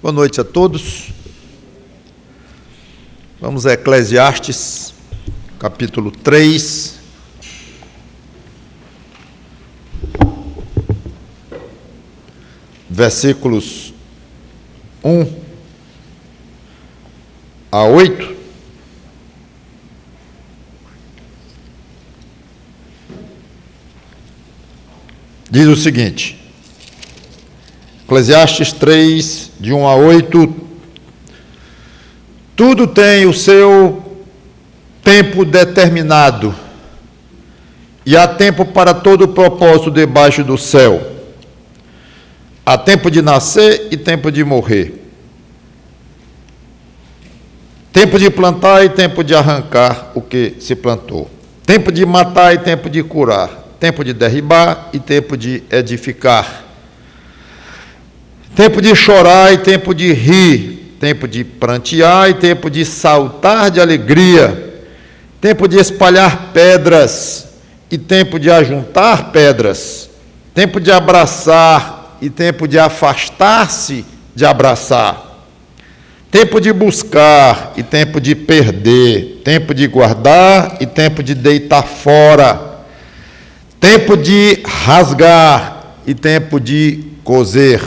Boa noite a todos. Vamos a Eclesiastes, capítulo 3. Versículos 1 a 8. Diz o seguinte: Eclesiastes 3, de 1 a 8, tudo tem o seu tempo determinado, e há tempo para todo propósito debaixo do céu. Há tempo de nascer e tempo de morrer, tempo de plantar e tempo de arrancar o que se plantou, tempo de matar e tempo de curar, tempo de derribar e tempo de edificar, tempo de chorar e tempo de rir, tempo de prantear e tempo de saltar de alegria, tempo de espalhar pedras e tempo de ajuntar pedras, tempo de abraçar e tempo de afastar-se de abraçar, tempo de buscar e tempo de perder, tempo de guardar e tempo de deitar fora, tempo de rasgar e tempo de coser,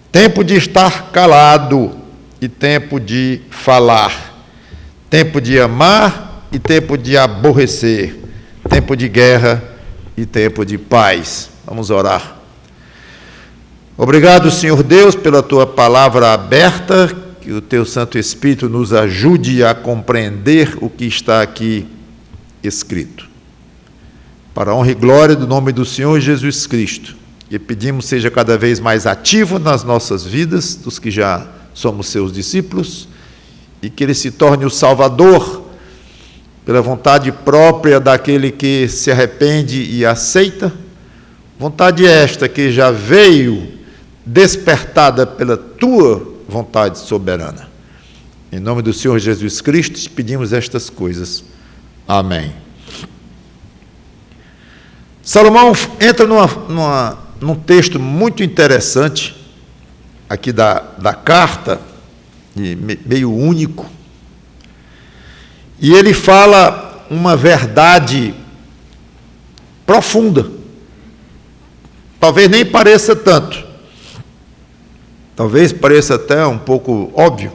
tempo de estar calado e tempo de falar, tempo de amar e tempo de aborrecer, tempo de guerra e tempo de paz. Vamos orar. Obrigado, Senhor Deus, pela Tua palavra aberta, que o Teu Santo Espírito nos ajude a compreender o que está aqui escrito. Para a honra e glória do nome do Senhor Jesus Cristo, e pedimos seja cada vez mais ativo nas nossas vidas, dos que já somos seus discípulos, e que Ele se torne o Salvador, pela vontade própria daquele que se arrepende e aceita, vontade esta que já veio despertada pela Tua vontade soberana. Em nome do Senhor Jesus Cristo, te pedimos estas coisas. Amém. Salomão entra num texto muito interessante, aqui da carta, meio único, e ele fala uma verdade profunda, talvez nem pareça tanto, talvez pareça até um pouco óbvio,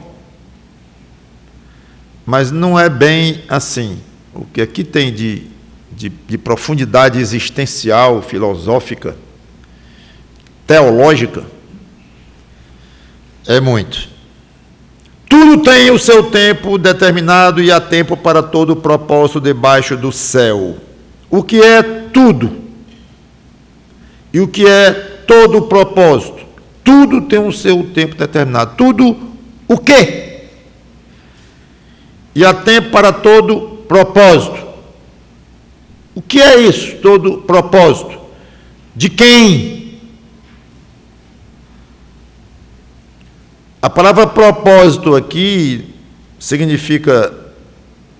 mas não é bem assim. O que aqui tem de profundidade existencial, filosófica, teológica, é muito. Tudo tem o seu tempo determinado e há tempo para todo propósito debaixo do céu. O que é tudo? E o que é todo propósito? Tudo tem o seu tempo determinado. Tudo o quê? E há tempo para todo propósito. O que é isso, todo propósito? De quem? A palavra propósito aqui significa,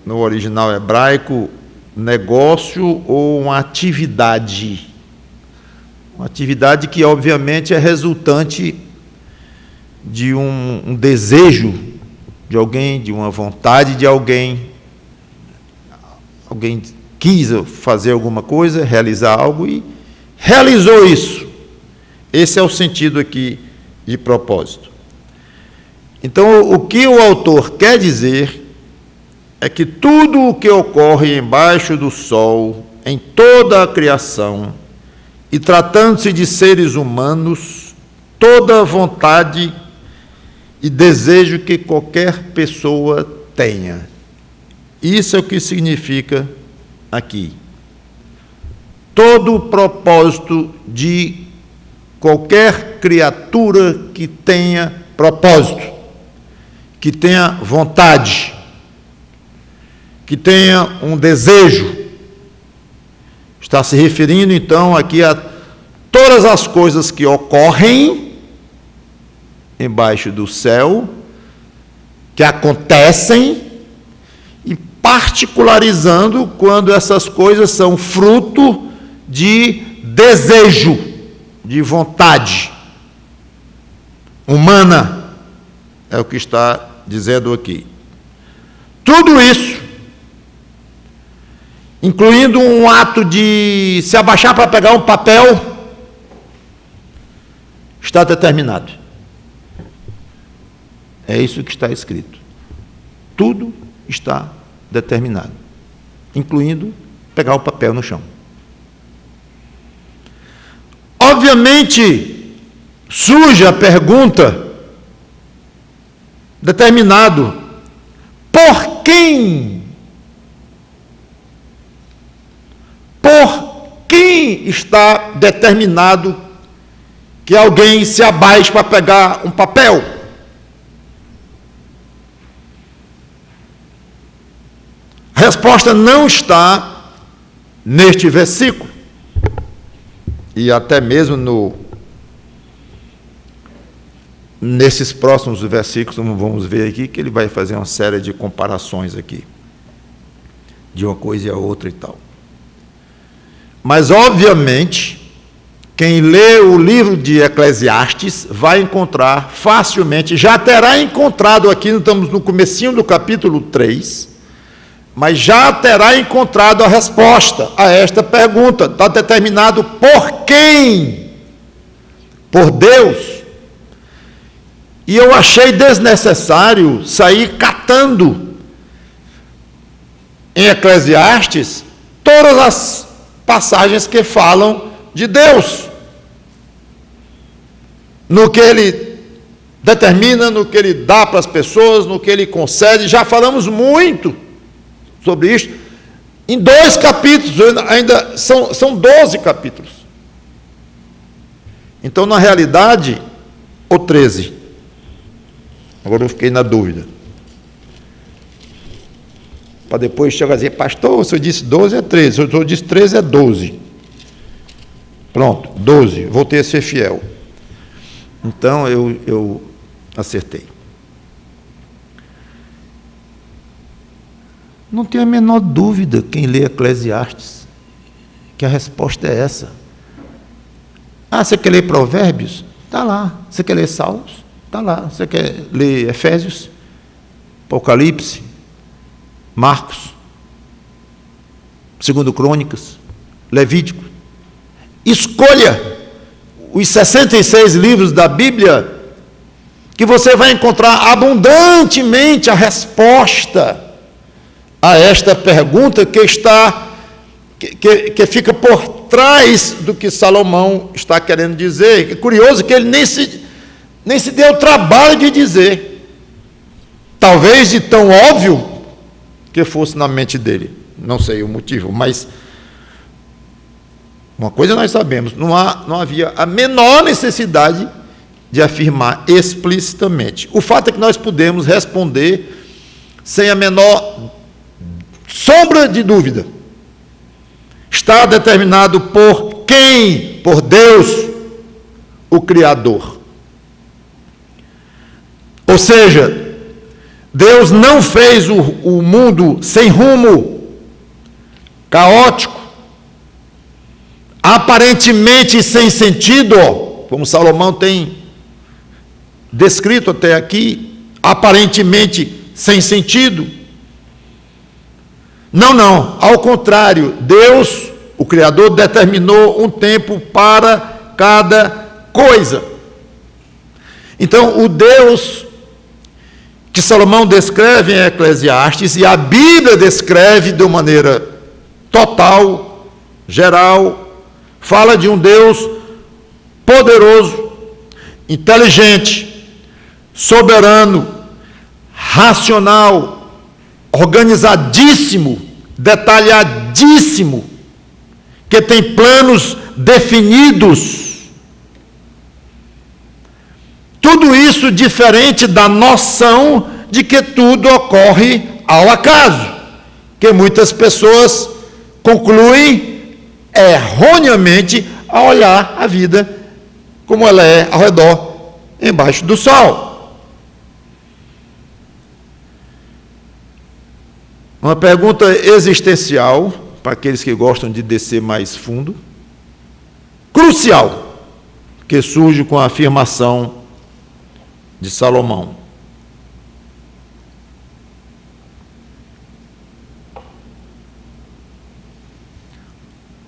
no original hebraico, negócio ou uma atividade. Uma atividade que, obviamente, é resultante de um desejo de alguém, de uma vontade de alguém. Alguém quis fazer alguma coisa, realizar algo e realizou isso. Esse é o sentido aqui de propósito. Então, o que o autor quer dizer é que tudo o que ocorre embaixo do sol, em toda a criação, e tratando-se de seres humanos, toda vontade e desejo que qualquer pessoa tenha. Isso é o que significa aqui. Todo o propósito de qualquer criatura que tenha propósito, que tenha vontade, que tenha um desejo. Está se referindo, então, aqui a todas as coisas que ocorrem embaixo do céu, que acontecem, e particularizando quando essas coisas são fruto de desejo, de vontade humana, É o que está dizendo aqui. Tudo isso, incluindo um ato de se abaixar para pegar um papel, está determinado. É isso que está escrito. Tudo está determinado, incluindo pegar o papel no chão. Obviamente, surge a pergunta: determinado por quem? Por quem está determinado que alguém se abaixe para pegar um papel? A resposta não está neste versículo. E até mesmo nesses próximos versículos, vamos ver aqui, que ele vai fazer uma série de comparações aqui, de uma coisa e a outra e tal. Mas, obviamente, quem lê o livro de Eclesiastes vai encontrar facilmente, já terá encontrado aqui, estamos no comecinho do capítulo 3, mas já terá encontrado a resposta a esta pergunta. Está determinado por quem? Por Deus. E eu achei desnecessário sair catando em Eclesiastes todas as passagens que falam de Deus, no que ele determina, no que ele dá para as pessoas, no que ele concede. Já falamos muito sobre isso, em 2 capítulos, ainda são 12 capítulos. Então, na realidade, ou 13. Agora eu fiquei na dúvida. Para depois chegar a dizer: pastor, se eu disse 12 é 13, se eu disse 13 é 12. Pronto, 12, voltei a ser fiel. Então, eu acertei. Não tenho a menor dúvida, quem lê Eclesiastes, que a resposta é essa. Ah, você quer ler Provérbios? Está lá. Você quer ler Salmos? Está lá. Você quer ler Efésios? Apocalipse? Marcos? 2 Crônicas? Levítico? Escolha os 66 livros da Bíblia, que você vai encontrar abundantemente a resposta a esta pergunta que fica por trás do que Salomão está querendo dizer. É curioso que ele nem se deu o trabalho de dizer, talvez de tão óbvio que fosse na mente dele, não sei o motivo, mas uma coisa nós sabemos: não havia a menor necessidade de afirmar explicitamente. O fato é que nós podemos responder sem a menor sombra de dúvida. Está determinado por quem? Por Deus, o Criador. Ou seja, Deus não fez o mundo sem rumo, caótico, aparentemente sem sentido, como Salomão tem descrito até aqui, aparentemente sem sentido. Não, ao contrário, Deus, o Criador, determinou um tempo para cada coisa. Então, o Deus que Salomão descreve em Eclesiastes, e a Bíblia descreve de uma maneira total, geral, fala de um Deus poderoso, inteligente, soberano, racional, organizadíssimo, detalhadíssimo, que tem planos definidos. Tudo isso diferente da noção de que tudo ocorre ao acaso, que muitas pessoas concluem erroneamente ao olhar a vida como ela é ao redor, embaixo do sol. Uma pergunta existencial, para aqueles que gostam de descer mais fundo, crucial, que surge com a afirmação de Salomão: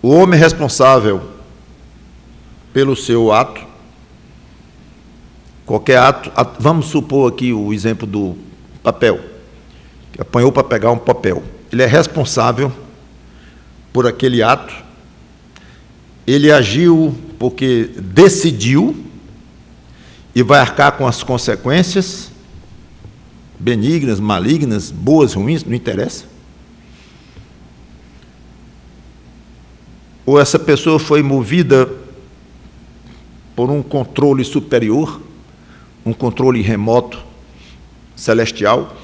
o homem responsável pelo seu ato, qualquer ato, vamos supor aqui o exemplo do papel, que apanhou para pegar um papel. Ele é responsável por aquele ato, ele agiu porque decidiu e vai arcar com as consequências, benignas, malignas, boas, ruins, não interessa. Ou essa pessoa foi movida por um controle superior, um controle remoto, celestial,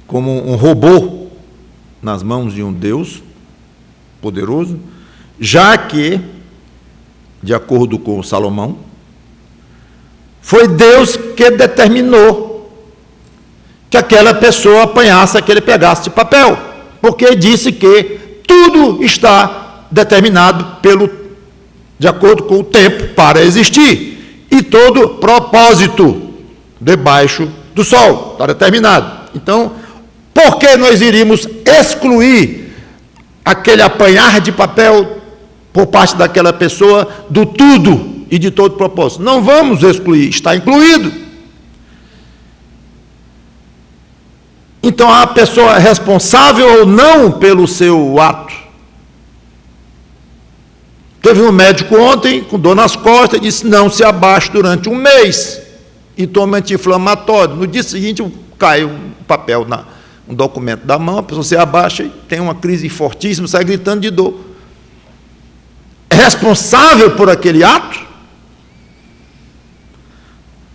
como um robô nas mãos de um Deus poderoso, já que, de acordo com Salomão, foi Deus que determinou que aquela pessoa apanhasse aquele pedaço de papel, porque disse que tudo está determinado de acordo com o tempo para existir, e todo propósito debaixo do sol está determinado. Então, por que nós iríamos excluir aquele apanhar de papel por parte daquela pessoa do tudo e de todo propósito? Não vamos excluir, está incluído. Então, a pessoa é responsável ou não pelo seu ato. Teve um médico ontem com dor nas costas e disse: não se abaixe durante um mês e tome anti-inflamatório. No dia seguinte cai um papel, um documento da mão, a pessoa se abaixa e tem uma crise fortíssima, sai gritando de dor. É responsável por aquele ato?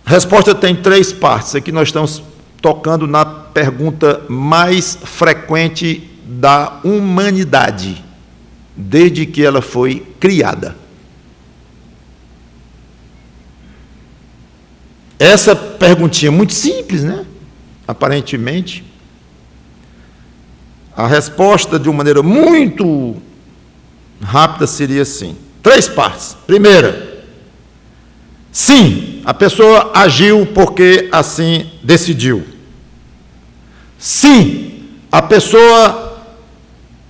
A resposta tem 3 partes. Aqui nós estamos tocando na pergunta mais frequente da humanidade, desde que ela foi criada. Essa perguntinha é muito simples, né? Aparentemente. A resposta, de uma maneira muito rápida, seria assim: 3 partes. Primeira, sim, a pessoa agiu porque assim decidiu. Sim, a pessoa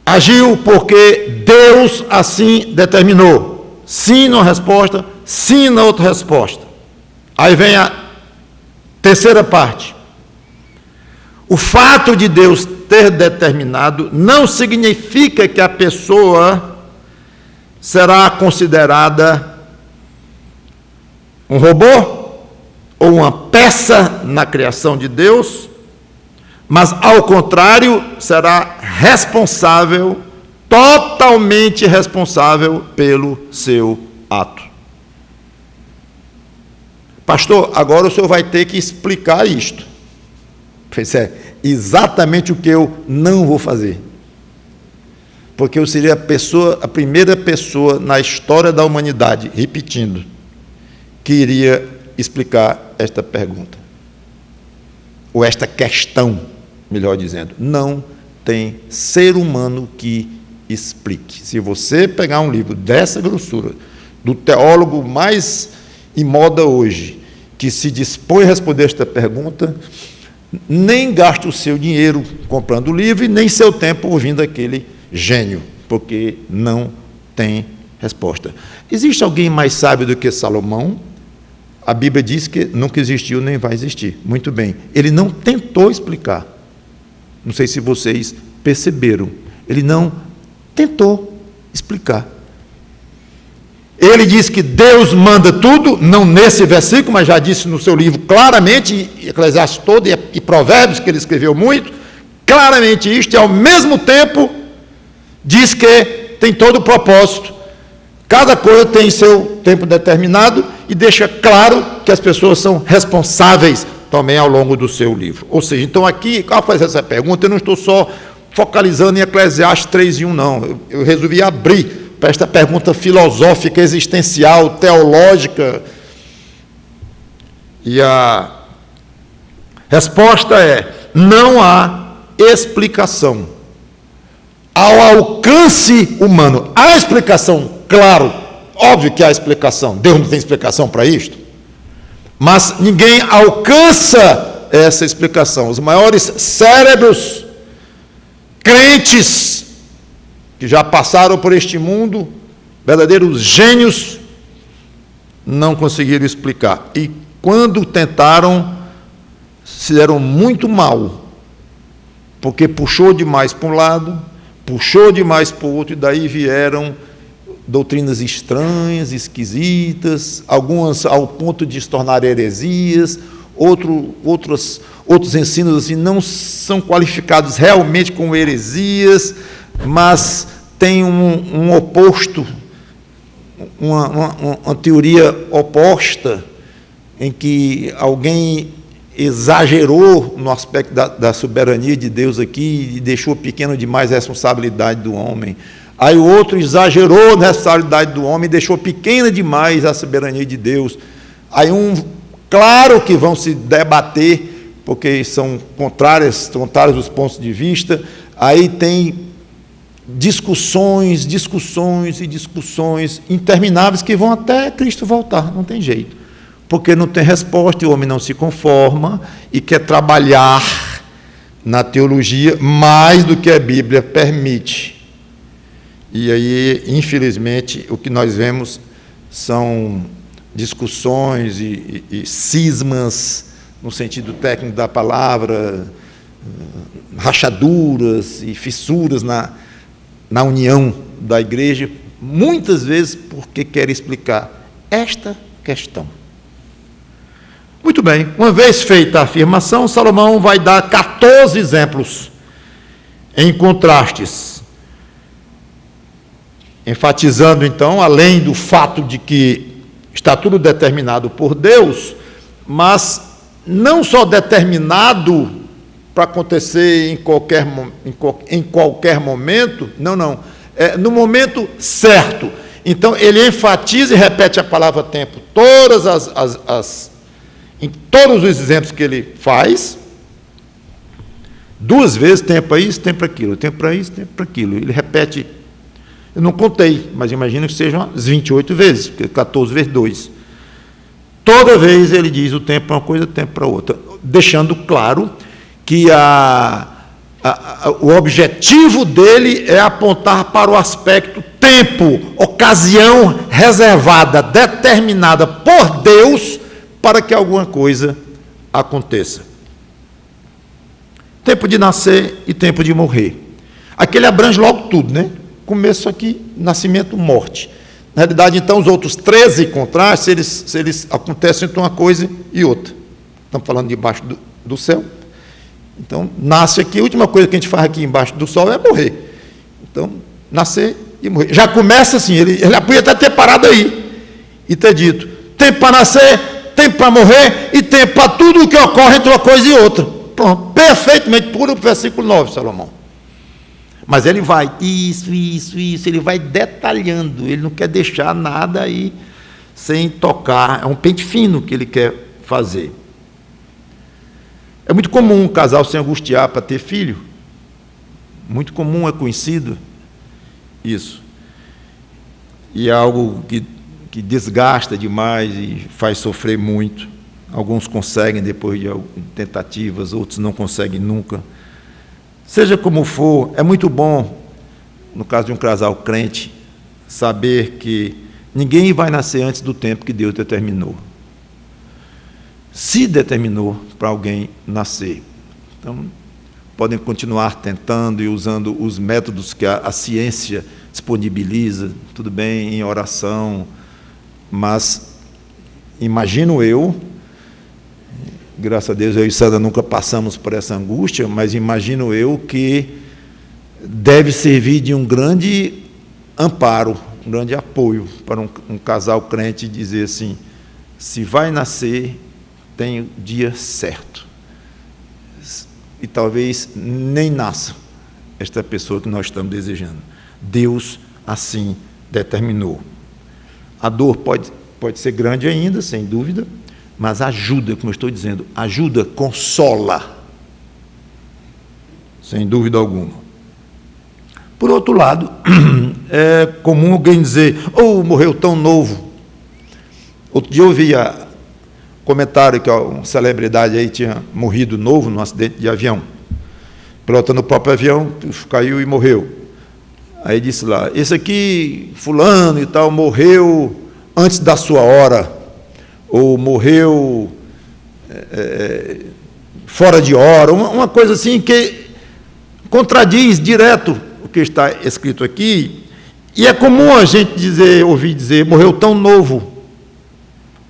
agiu porque Deus assim determinou. Sim na resposta, sim na outra resposta. Aí vem a terceira parte. O fato de Deus ter determinado não significa que a pessoa será considerada um robô ou uma peça na criação de Deus, mas, ao contrário, será responsável, totalmente responsável pelo seu ato. Pastor, agora o senhor vai ter que explicar isto. Pois é, exatamente o que eu não vou fazer. Porque eu seria a primeira pessoa na história da humanidade, repetindo, que iria explicar esta pergunta. Ou esta questão, melhor dizendo. Não tem ser humano que explique. Se você pegar um livro dessa grossura, do teólogo mais em moda hoje, que se dispõe a responder esta pergunta, nem gaste o seu dinheiro comprando o livro e nem seu tempo ouvindo aquele gênio, porque não tem resposta. Existe alguém mais sábio do que Salomão? A Bíblia diz que nunca existiu nem vai existir. Muito bem. Ele não tentou explicar. Não sei se vocês perceberam. Ele não tentou explicar. Ele diz que Deus manda tudo, não nesse versículo, mas já disse no seu livro claramente, Eclesiastes todo e Provérbios, que ele escreveu muito, claramente isto, e ao mesmo tempo diz que tem todo o propósito. Cada coisa tem seu tempo determinado e deixa claro que as pessoas são responsáveis também ao longo do seu livro. Ou seja, então aqui, ao fazer essa pergunta, eu não estou só focalizando em Eclesiastes 3:1, não. Eu resolvi abrir para esta pergunta filosófica, existencial, teológica. E a resposta é: não há explicação ao alcance humano. Há explicação, claro, óbvio que há explicação. Deus não tem explicação para isto. Mas ninguém alcança essa explicação. Os maiores cérebros crentes que já passaram por este mundo, verdadeiros gênios, não conseguiram explicar. E quando tentaram, se deram muito mal, porque puxou demais para um lado, puxou demais para o outro, e daí vieram doutrinas estranhas, esquisitas, algumas ao ponto de se tornar heresias, outros ensinos assim não são qualificados realmente como heresias, mas tem um oposto, uma teoria oposta, em que alguém exagerou no aspecto da soberania de Deus aqui e deixou pequeno demais a responsabilidade do homem. Aí o outro exagerou na responsabilidade do homem e deixou pequena demais a soberania de Deus. Aí claro que vão se debater, porque são contrários os pontos de vista, aí tem discussões intermináveis que vão até Cristo voltar, não tem jeito. Porque não tem resposta, e o homem não se conforma e quer trabalhar na teologia mais do que a Bíblia permite. E aí, infelizmente, o que nós vemos são discussões e cismas, no sentido técnico da palavra, rachaduras e fissuras na união da igreja, muitas vezes porque quer explicar esta questão. Muito bem, uma vez feita a afirmação, Salomão vai dar 14 exemplos em contrastes, enfatizando então, além do fato de que está tudo determinado por Deus, mas não só determinado para acontecer em qualquer momento, não, no momento certo. Então, ele enfatiza e repete a palavra tempo, em todos os exemplos que ele faz, 2 vezes, tempo para isso, tempo para aquilo, tempo para isso, tempo para aquilo. Ele repete, eu não contei, mas imagino que sejam as 28 vezes, porque 14 vezes 2. Toda vez ele diz o tempo para uma coisa, o tempo para outra, deixando claro que o objetivo dele é apontar para o aspecto tempo, ocasião reservada, determinada por Deus, para que alguma coisa aconteça. Tempo de nascer e tempo de morrer. Aqui ele abrange logo tudo, né? Começo aqui, nascimento, morte. Na realidade, então, os outros 13 contrastes, se eles acontecem entre uma coisa e outra. Estamos falando debaixo do céu. Então, nasce aqui, a última coisa que a gente faz aqui embaixo do sol é morrer. Então, nascer e morrer. Já começa assim, ele podia até ter parado aí e ter dito, tempo para nascer, tempo para morrer e tempo para tudo o que ocorre entre uma coisa e outra. Pronto, perfeitamente puro, versículo 9, Salomão. Mas ele vai, isso, ele vai detalhando, ele não quer deixar nada aí sem tocar, é um pente fino que ele quer fazer. É muito comum um casal se angustiar para ter filho, muito comum, é conhecido isso. E é algo que desgasta demais e faz sofrer muito. Alguns conseguem depois de tentativas, outros não conseguem nunca. Seja como for, é muito bom, no caso de um casal crente, saber que ninguém vai nascer antes do tempo que Deus determinou. Se determinou para alguém nascer. Então, podem continuar tentando e usando os métodos que a ciência disponibiliza, tudo bem, em oração, mas imagino eu, graças a Deus eu e Sandra nunca passamos por essa angústia, mas imagino eu que deve servir de um grande amparo, um grande apoio para um casal crente dizer assim, se vai nascer, tem o dia certo. E talvez nem nasça esta pessoa que nós estamos desejando. Deus assim determinou. A dor pode ser grande ainda, sem dúvida, mas ajuda, como eu estou dizendo, ajuda, consola, sem dúvida alguma. Por outro lado, é comum alguém dizer, morreu tão novo. Outro dia eu ouvi comentário que uma celebridade aí tinha morrido novo num acidente de avião. Pilotando o próprio avião, caiu e morreu. Aí disse lá, esse aqui, fulano e tal, morreu antes da sua hora, ou morreu fora de hora, uma coisa assim que contradiz direto o que está escrito aqui. E é comum a gente ouvir dizer, morreu tão novo,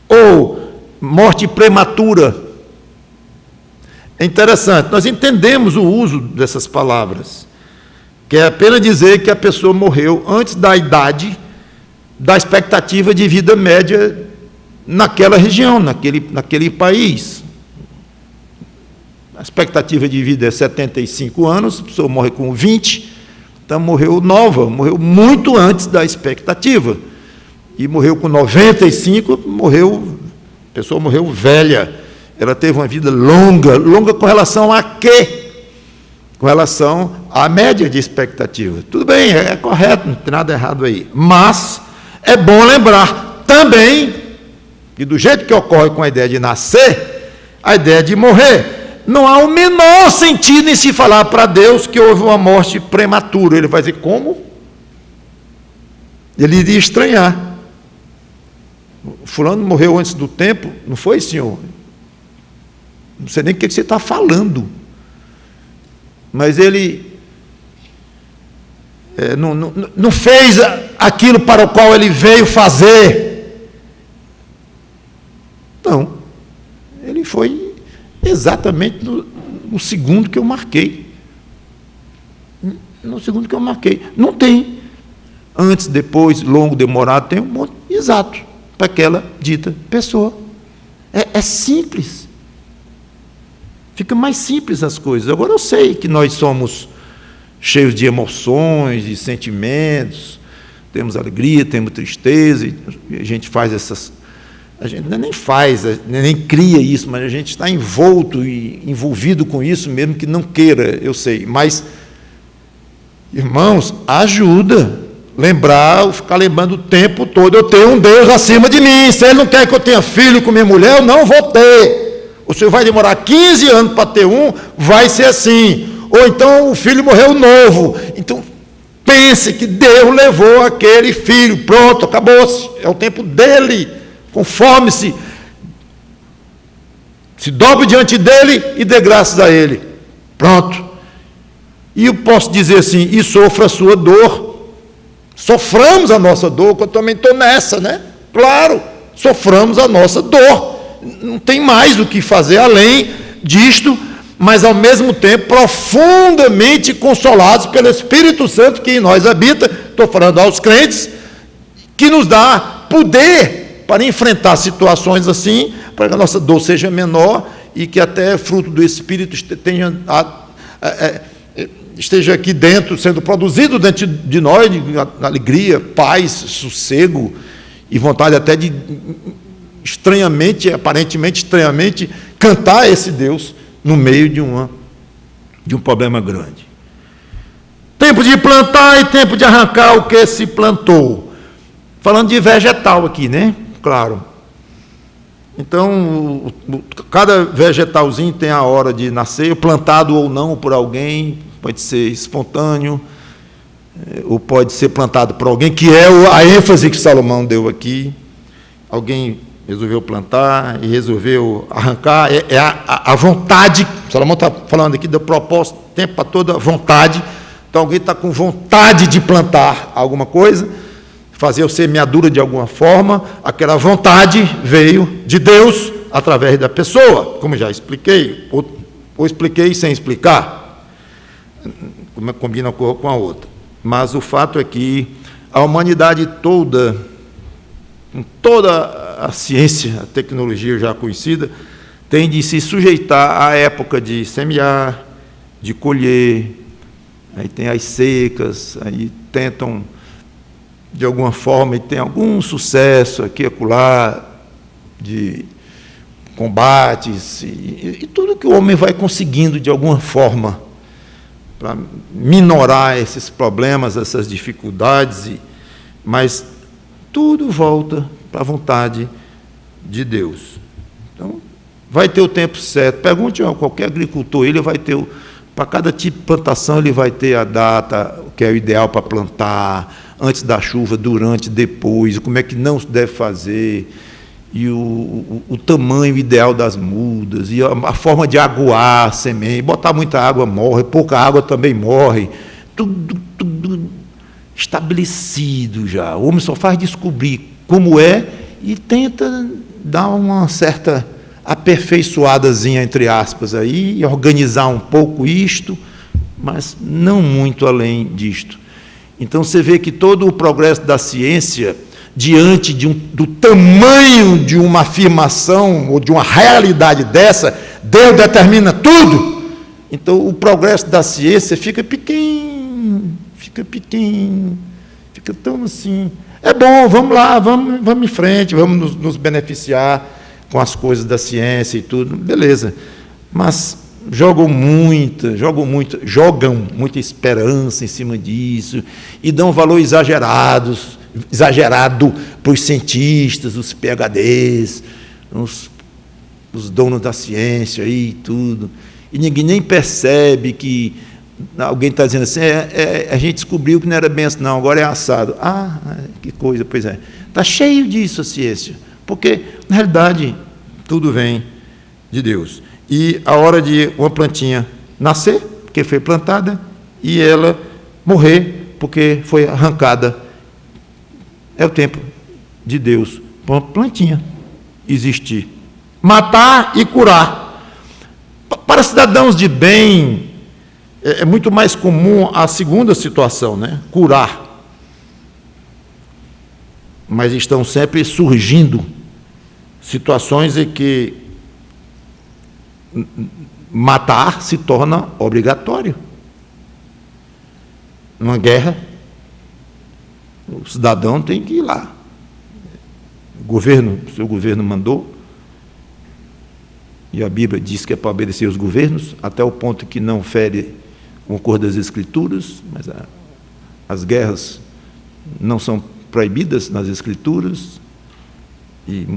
ou morte prematura. É interessante, nós entendemos o uso dessas palavras, que é apenas dizer que a pessoa morreu antes da idade, da expectativa de vida média naquela região, naquele país. A expectativa de vida é 75 anos, a pessoa morre com 20, então morreu nova, morreu muito antes da expectativa. E morreu com 95, a pessoa morreu velha. Ela teve uma vida longa com relação a quê? Com relação à média de expectativa. Tudo bem, é correto, não tem nada errado aí. Mas é bom lembrar também que do jeito que ocorre com a ideia de nascer, a ideia de morrer, não há o menor sentido em se falar para Deus que houve uma morte prematura. Ele vai dizer, como? Ele iria estranhar. Fulano morreu antes do tempo? Não foi, senhor? Não sei nem o que você está falando. Mas ele não fez aquilo para o qual ele veio fazer. Não. Ele foi exatamente no segundo que eu marquei. No segundo que eu marquei. Não tem antes, depois, longo, demorado, tem um monte exato para aquela dita pessoa. É simples. Fica mais simples as coisas. Agora eu sei que nós somos cheios de emoções, de sentimentos, temos alegria, temos tristeza, e a gente faz essas... A gente nem faz, nem cria isso, mas a gente está envolto e envolvido com isso, mesmo que não queira, eu sei. Mas, irmãos, ajuda. Lembrar, ficar lembrando o tempo todo, eu tenho um Deus acima de mim. Se Ele não quer que eu tenha filho com minha mulher, eu não vou ter. O senhor vai demorar 15 anos para ter um, vai ser assim. Ou então o filho morreu novo. Então, pense que Deus levou aquele filho, pronto, acabou-se. É o tempo dele. Conforme-se. Se dobre diante dele e dê graças a ele. Pronto. E eu posso dizer assim, e sofra a sua dor. Soframos a nossa dor, que eu também estou nessa, né? Claro, soframos a nossa dor. Não tem mais o que fazer além disto, mas ao mesmo tempo profundamente consolados pelo Espírito Santo que em nós habita, estou falando aos crentes, que nos dá poder para enfrentar situações assim, para que a nossa dor seja menor e que até fruto do Espírito esteja aqui dentro, sendo produzido dentro de nós, de alegria, paz, sossego e vontade até de aparentemente estranhamente, cantar a esse Deus no meio de um problema grande. Tempo de plantar e tempo de arrancar o que se plantou. Falando de vegetal aqui, né? Claro. Então, cada vegetalzinho tem a hora de nascer, plantado ou não por alguém, pode ser espontâneo, ou pode ser plantado por alguém, que é a ênfase que Salomão deu aqui. Alguém resolveu plantar e resolveu arrancar, a vontade. Salomão está falando aqui do propósito, tempo para toda vontade. Então alguém está com vontade de plantar alguma coisa, fazer a semeadura de alguma forma, aquela vontade veio de Deus através da pessoa, como já expliquei, ou expliquei sem explicar, como combina com a outra. Mas o fato é que a humanidade toda, com toda a ciência, a tecnologia já conhecida, tem de se sujeitar à época de semear, de colher, aí tem as secas, aí tentam, de alguma forma, e tem algum sucesso aqui e acolá, de combates, e tudo que o homem vai conseguindo, de alguma forma, para minorar esses problemas, essas dificuldades, mas tudo volta para a vontade de Deus. Então, vai ter o tempo certo. Pergunte a qualquer agricultor, ele vai ter Para cada tipo de plantação, ele vai ter a data, que é o ideal para plantar, antes da chuva, durante, depois, como é que não se deve fazer, e o tamanho ideal das mudas, e a forma de aguar a semente. Botar muita água morre, pouca água também morre. Tudo estabelecido já. O homem só faz descobrir como é e tenta dar uma certa aperfeiçoadazinha, entre aspas, aí, e organizar um pouco isto, mas não muito além disto. Então, você vê que todo o progresso da ciência, diante do tamanho de uma afirmação ou de uma realidade dessa, Deus determina tudo. Então, o progresso da ciência fica pequeno, fica tão assim. É bom, vamos lá, vamos em frente, vamos nos beneficiar com as coisas da ciência e tudo, beleza. Mas jogam muita esperança em cima disso e dão valor exagerado para os cientistas, os PhDs, os donos da ciência e tudo. E ninguém nem percebe que alguém está dizendo assim, a gente descobriu que não era bem assim, não, agora é assado. Ah, que coisa, pois é. Está cheio disso a ciência, porque, na realidade, tudo vem de Deus. E a hora de uma plantinha nascer, porque foi plantada, e ela morrer, porque foi arrancada, é o tempo de Deus para uma plantinha existir. Matar e curar. Para cidadãos de bem, é muito mais comum a segunda situação, né? Curar. Mas estão sempre surgindo situações em que matar se torna obrigatório. Numa guerra, o cidadão tem que ir lá. O seu governo mandou, e a Bíblia diz que é para obedecer os governos, até o ponto que não fere o acordo das Escrituras, mas as guerras não são proibidas nas Escrituras, e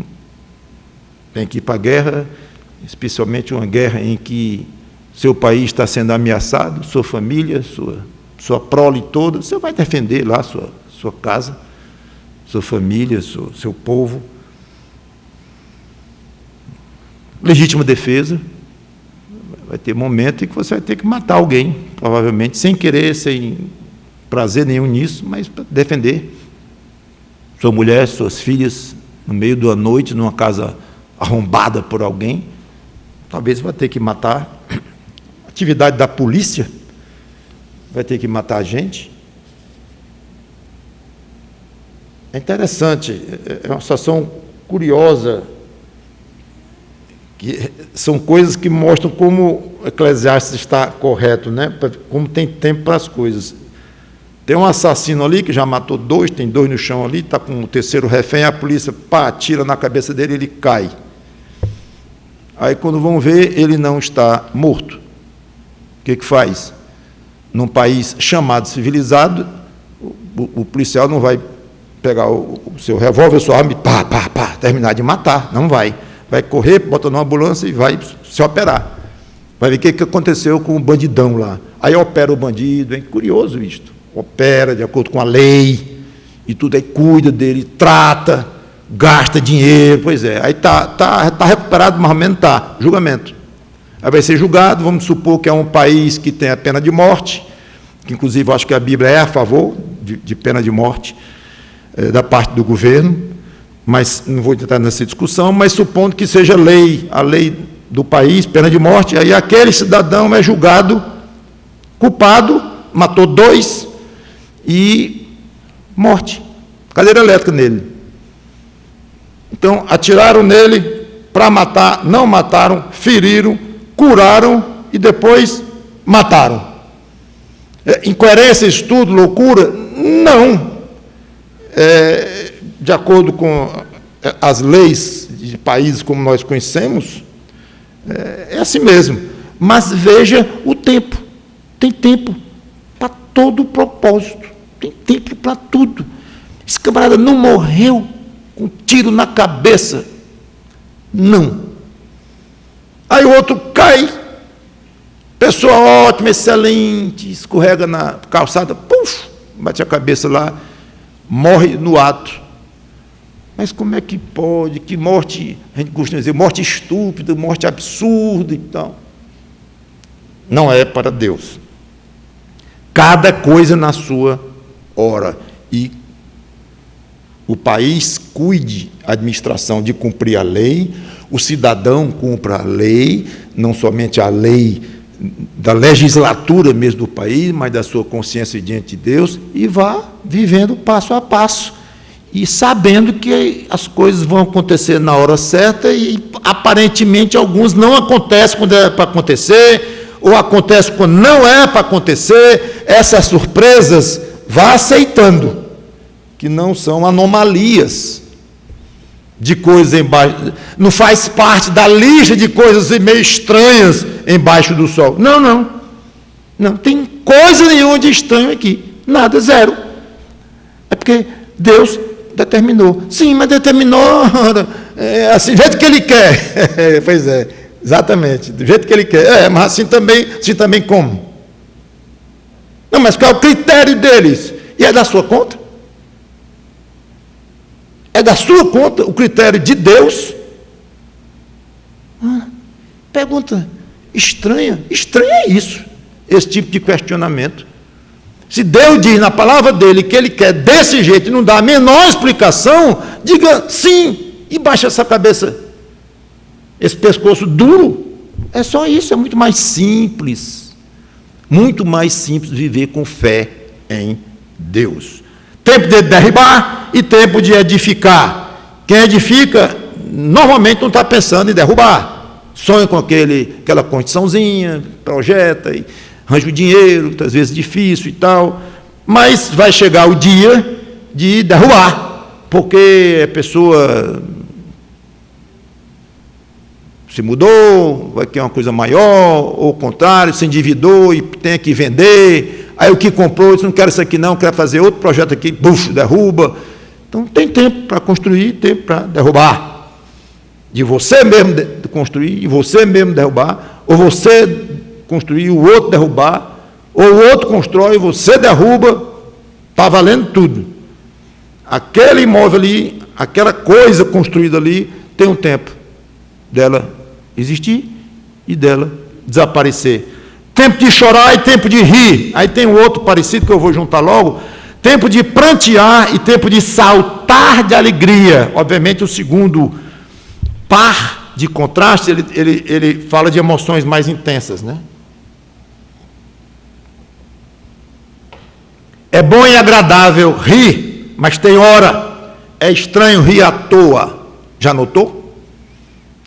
tem que ir para a guerra, especialmente uma guerra em que seu país está sendo ameaçado, sua família, sua prole toda, você vai defender lá sua casa, sua família, seu povo. Legítima defesa. Vai ter momento em que você vai ter que matar alguém, provavelmente, sem querer, sem prazer nenhum nisso, mas para defender sua mulher, suas filhas, no meio da noite, numa casa arrombada por alguém. Talvez vai ter que matar. Atividade da polícia vai ter que matar a gente. É interessante, é uma situação curiosa, que são coisas que mostram como o Eclesiastes está correto, né? Como tem tempo para as coisas. Tem um assassino ali que já matou 2, tem 2 no chão ali, está com o terceiro refém, a polícia atira na cabeça dele, ele cai. Aí, quando vão ver, ele não está morto. O que faz? Num país chamado civilizado, o policial não vai pegar o seu revólver, sua arma e terminar de matar. Não vai. Vai correr, bota numa ambulância e vai se operar. Vai ver o que aconteceu com o bandidão lá. Aí opera o bandido, é curioso isto. Opera de acordo com a lei e tudo, aí cuida dele, trata, gasta dinheiro, pois é. Aí tá recuperado, mais ou menos está, julgamento. Aí vai ser julgado, vamos supor que é um país que tem a pena de morte, que inclusive eu acho que a Bíblia é a favor de pena de morte, da parte do governo, mas não vou entrar nessa discussão, mas supondo que seja a lei do país, pena de morte, aí aquele cidadão é julgado culpado, matou 2 e morte, cadeira elétrica nele. Então, atiraram nele para matar, não mataram, feriram, curaram e depois mataram. Incoerência, estudo, loucura? Não. De acordo com as leis de países como nós conhecemos, é assim mesmo. Mas veja o tempo. Tem tempo para todo o propósito. Tem tempo para tudo. Esse camarada não morreu com um tiro na cabeça. Não. Aí o outro cai Pessoa ótima, excelente, escorrega na calçada, puf, bate a cabeça lá, morre no ato. Mas como é que pode? Que morte, a gente costuma dizer, morte estúpida, morte absurda e tal. Não é para Deus. Cada coisa na sua hora. E o país cuide, a administração, de cumprir a lei, o cidadão cumpra a lei, não somente a lei da legislatura mesmo do país, mas da sua consciência diante de Deus, e vá vivendo passo a passo, e sabendo que as coisas vão acontecer na hora certa, e aparentemente alguns não acontecem quando é para acontecer, ou acontece quando não é para acontecer. Essas surpresas, vá aceitando, que não são anomalias de coisas embaixo, não faz parte da lista de coisas meio estranhas embaixo do sol. Não tem coisa nenhuma de estranho aqui, nada, zero. É porque Deus determinou. Sim, mas determinou assim, do jeito que Ele quer. Pois é, exatamente, do jeito que Ele quer. Mas assim também como? Não, mas qual é o critério deles? E é da sua conta? É da sua conta o critério de Deus? Pergunta estranha. Estranho é isso, esse tipo de questionamento. Se Deus diz na palavra dele que Ele quer desse jeito e não dá a menor explicação, diga sim e baixe essa cabeça, esse pescoço duro. É só isso, é muito mais simples viver com fé em Deus. Tempo de derribar e tempo de edificar. Quem edifica, normalmente não está pensando em derrubar. Sonha com aquela construçãozinha, projeta, e arranja o dinheiro, muitas vezes difícil e tal, mas vai chegar o dia de derrubar, porque a pessoa se mudou, vai querer uma coisa maior, ou o contrário, se endividou e tem que vender. Aí o que comprou disse, não quero isso aqui não, quero fazer outro projeto aqui, buf, derruba. Então tem tempo para construir, tempo para derrubar. De você mesmo construir, e você mesmo derrubar, ou você construir e o outro derrubar, ou o outro constrói e você derruba, está valendo tudo. Aquele imóvel ali, aquela coisa construída ali, tem um tempo dela existir e dela desaparecer. Tempo de chorar e tempo de rir. Aí tem um outro parecido que eu vou juntar logo. Tempo de prantear e tempo de saltar de alegria. Obviamente o segundo par de contraste, ele fala de emoções mais intensas, né? É bom e agradável rir, mas tem hora. É estranho rir à toa. Já notou?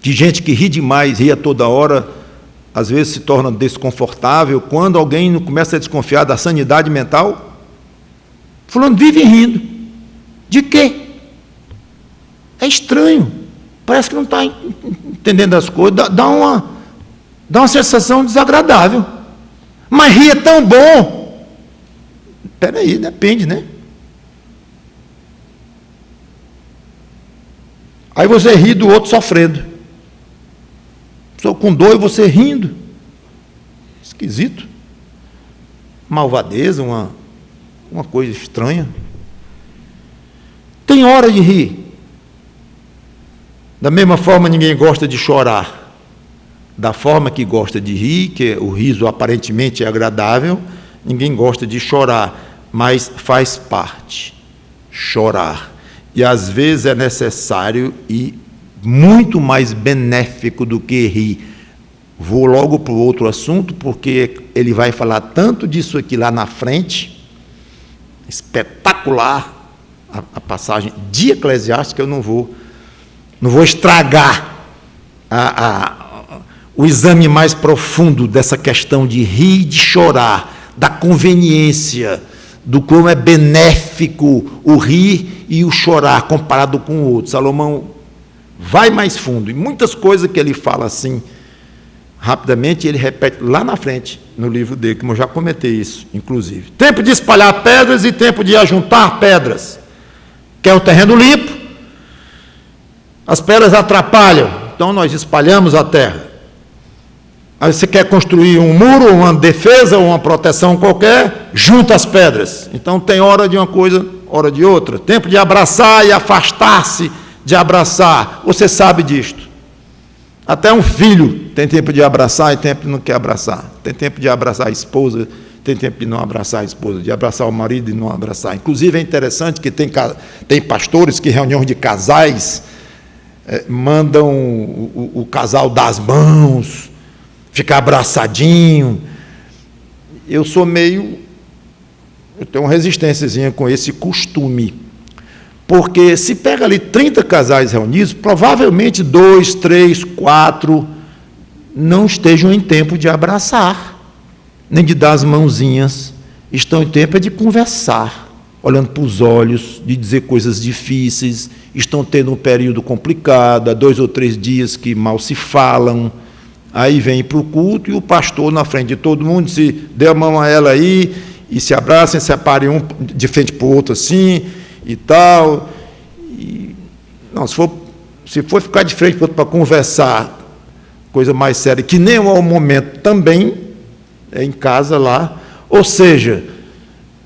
De gente que ri demais, ri a toda hora, às vezes se torna desconfortável. Quando alguém começa a desconfiar da sanidade mental, fulano vive rindo. De quê? É estranho. Parece que não está entendendo as coisas. Dá uma sensação desagradável. Mas rir é tão bom. Espera aí, depende, né? Aí você ri do outro sofrendo. Estou com dor e você rindo. Esquisito. Malvadeza, uma coisa estranha. Tem hora de rir. Da mesma forma, ninguém gosta de chorar. Da forma que gosta de rir, que o riso aparentemente é agradável, ninguém gosta de chorar, mas faz parte. Chorar. E às vezes é necessário e muito mais benéfico do que rir. Vou logo para o outro assunto, porque ele vai falar tanto disso aqui lá na frente, espetacular, a passagem de Eclesiastes, que eu não vou estragar o exame mais profundo dessa questão de rir e de chorar, da conveniência, do como é benéfico o rir e o chorar comparado com o outro. Salomão vai mais fundo, e muitas coisas que ele fala assim, rapidamente, ele repete lá na frente, no livro dele, como eu já comentei isso, inclusive. Tempo de espalhar pedras e tempo de ajuntar pedras. Quer um terreno limpo? As pedras atrapalham, então nós espalhamos a terra. Aí você quer construir um muro, uma defesa, uma proteção qualquer, junta as pedras. Então tem hora de uma coisa, hora de outra. Tempo de abraçar e afastar-se de abraçar. Você sabe disto. Até um filho tem tempo de abraçar e tempo de não quer abraçar. Tem tempo de abraçar a esposa, tem tempo de não abraçar a esposa, de abraçar o marido e não abraçar. Inclusive é interessante que tem pastores que, em reunião de casais, mandam o casal dar as mãos, ficar abraçadinho. Eu tenho uma resistênciazinha com esse costume, porque se pega ali 30 casais reunidos, provavelmente 2, 3, 4 não estejam em tempo de abraçar, nem de dar as mãozinhas, estão em tempo de conversar, olhando para os olhos, de dizer coisas difíceis, estão tendo um período complicado, há 2 ou 3 dias que mal se falam. Aí vem para o culto e o pastor, na frente de todo mundo, se dê a mão a ela aí, e se abracem, separem um de frente para o outro assim, e tal. Não, se for ficar de frente para o outro para conversar, coisa mais séria, que nem é o momento também, é em casa lá. Ou seja,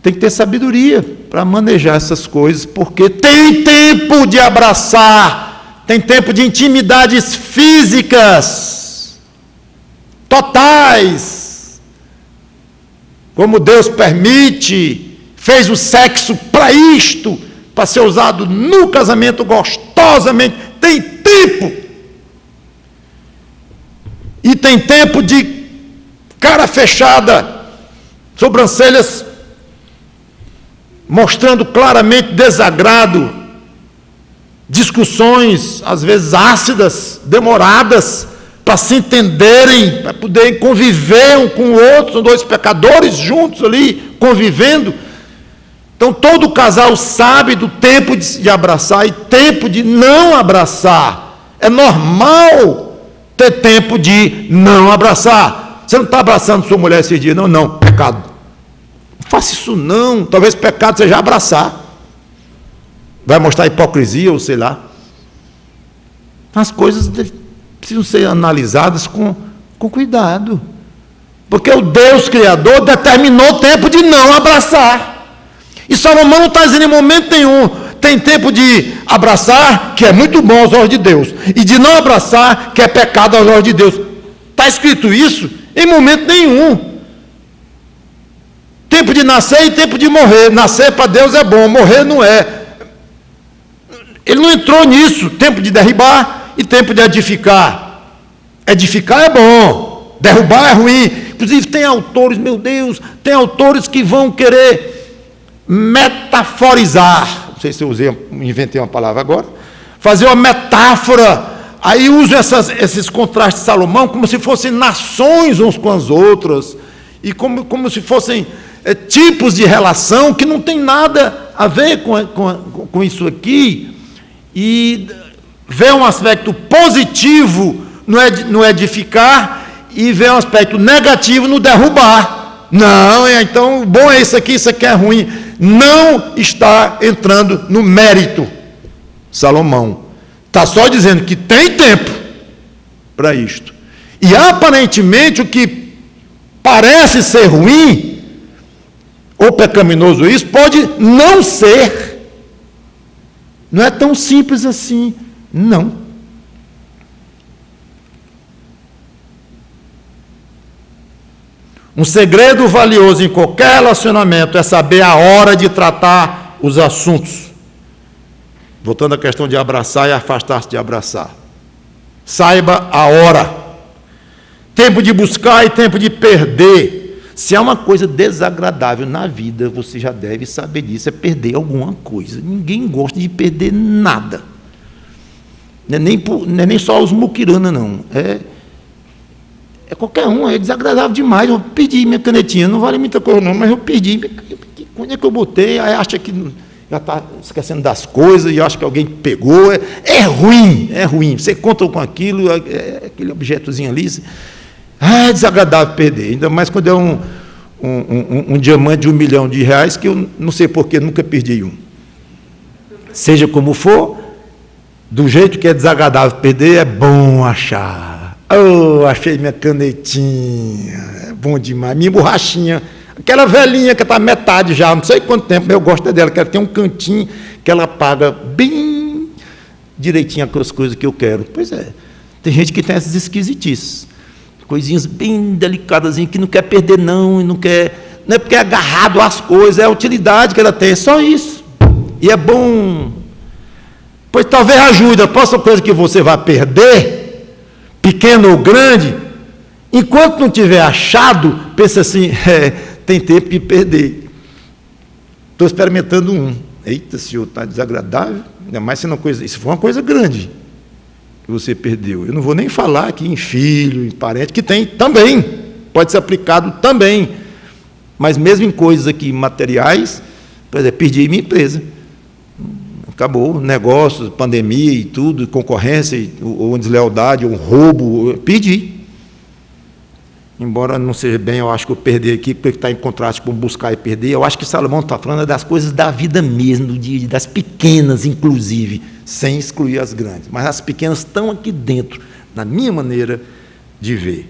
tem que ter sabedoria para manejar essas coisas, porque tem tempo de abraçar, tem tempo de intimidades físicas, totais, como Deus permite, fez o sexo para isto, para ser usado no casamento gostosamente. Tem tempo. E tem tempo de cara fechada, sobrancelhas mostrando claramente desagrado, discussões, às vezes ácidas, demoradas, para se entenderem, para poderem conviver um com o outro. São 2 pecadores juntos ali, convivendo. Então todo casal sabe do tempo de abraçar e tempo de não abraçar. É normal ter tempo de não abraçar. Você não está abraçando sua mulher esse dia, não, pecado. Não faça isso não, talvez pecado seja abraçar. Vai mostrar hipocrisia ou sei lá. As coisas precisam ser analisadas com cuidado. Porque o Deus Criador determinou o tempo de não abraçar. E Salomão não está dizendo em momento nenhum, tem tempo de abraçar, que é muito bom aos olhos de Deus, e de não abraçar, que é pecado aos olhos de Deus. Está escrito isso? Em momento nenhum. Tempo de nascer e tempo de morrer. Nascer para Deus é bom, morrer não é. Ele não entrou nisso. Tempo de derribar e tempo de edificar. Edificar é bom, derrubar é ruim. Inclusive tem autores, meu Deus, tem autores que vão querer metaforizar, não sei se eu inventei uma palavra agora, fazer uma metáfora, aí usam esses contrastes de Salomão como se fossem nações uns com as outras, e como se fossem tipos de relação que não tem nada a ver com isso aqui, e vê um aspecto positivo no edificar, e vê um aspecto negativo no derrubar. Não, então, bom é isso aqui é ruim. Não está entrando no mérito, Salomão. Está só dizendo que tem tempo para isto. E aparentemente o que parece ser ruim, ou pecaminoso isso, pode não ser. Não é tão simples assim, não. Um segredo valioso em qualquer relacionamento é saber a hora de tratar os assuntos. Voltando à questão de abraçar e afastar-se de abraçar. Saiba a hora. Tempo de buscar e tempo de perder. Se há uma coisa desagradável na vida, você já deve saber disso, é perder alguma coisa. Ninguém gosta de perder nada. Não é nem só os muquirana, não. É qualquer um, é desagradável demais. Eu perdi minha canetinha, não vale muita coisa não, mas eu perdi. Onde é que eu botei? Aí acha que já está esquecendo das coisas e acha que alguém pegou. É ruim, é ruim. Você conta com aquilo, aquele objetozinho ali. É desagradável perder, ainda mais quando é um diamante de R$1 milhão, que eu não sei porquê, nunca perdi um. Seja como for, do jeito que é desagradável perder, é bom achar. Oh, achei minha canetinha, é bom demais, minha borrachinha, aquela velhinha que está metade já, não sei quanto tempo, mas eu gosto dela, que ela tem um cantinho que ela paga bem direitinho aquelas coisas que eu quero. Pois é, tem gente que tem essas esquisitices, coisinhas bem delicadas, que não quer perder não, e não é porque é agarrado às coisas, é a utilidade que ela tem, é só isso, e é bom, pois talvez ajude, a próxima coisa que você vai perder, pequeno ou grande, enquanto não tiver achado, pensa assim, tem tempo de perder. Estou experimentando um. Eita, senhor, está desagradável, ainda mais se for uma coisa grande que você perdeu. Eu não vou nem falar aqui em filho, em parente, que tem também, pode ser aplicado também, mas mesmo em coisas aqui materiais, por exemplo, perdi minha empresa. Acabou, negócios, pandemia e tudo, concorrência, ou deslealdade, ou roubo, eu perdi. Embora não seja bem, eu acho que eu perdi aqui, porque está em contraste com buscar e perder. Eu acho que Salomão está falando das coisas da vida mesmo, do dia, das pequenas, inclusive, sem excluir as grandes. Mas as pequenas estão aqui dentro, na minha maneira de ver.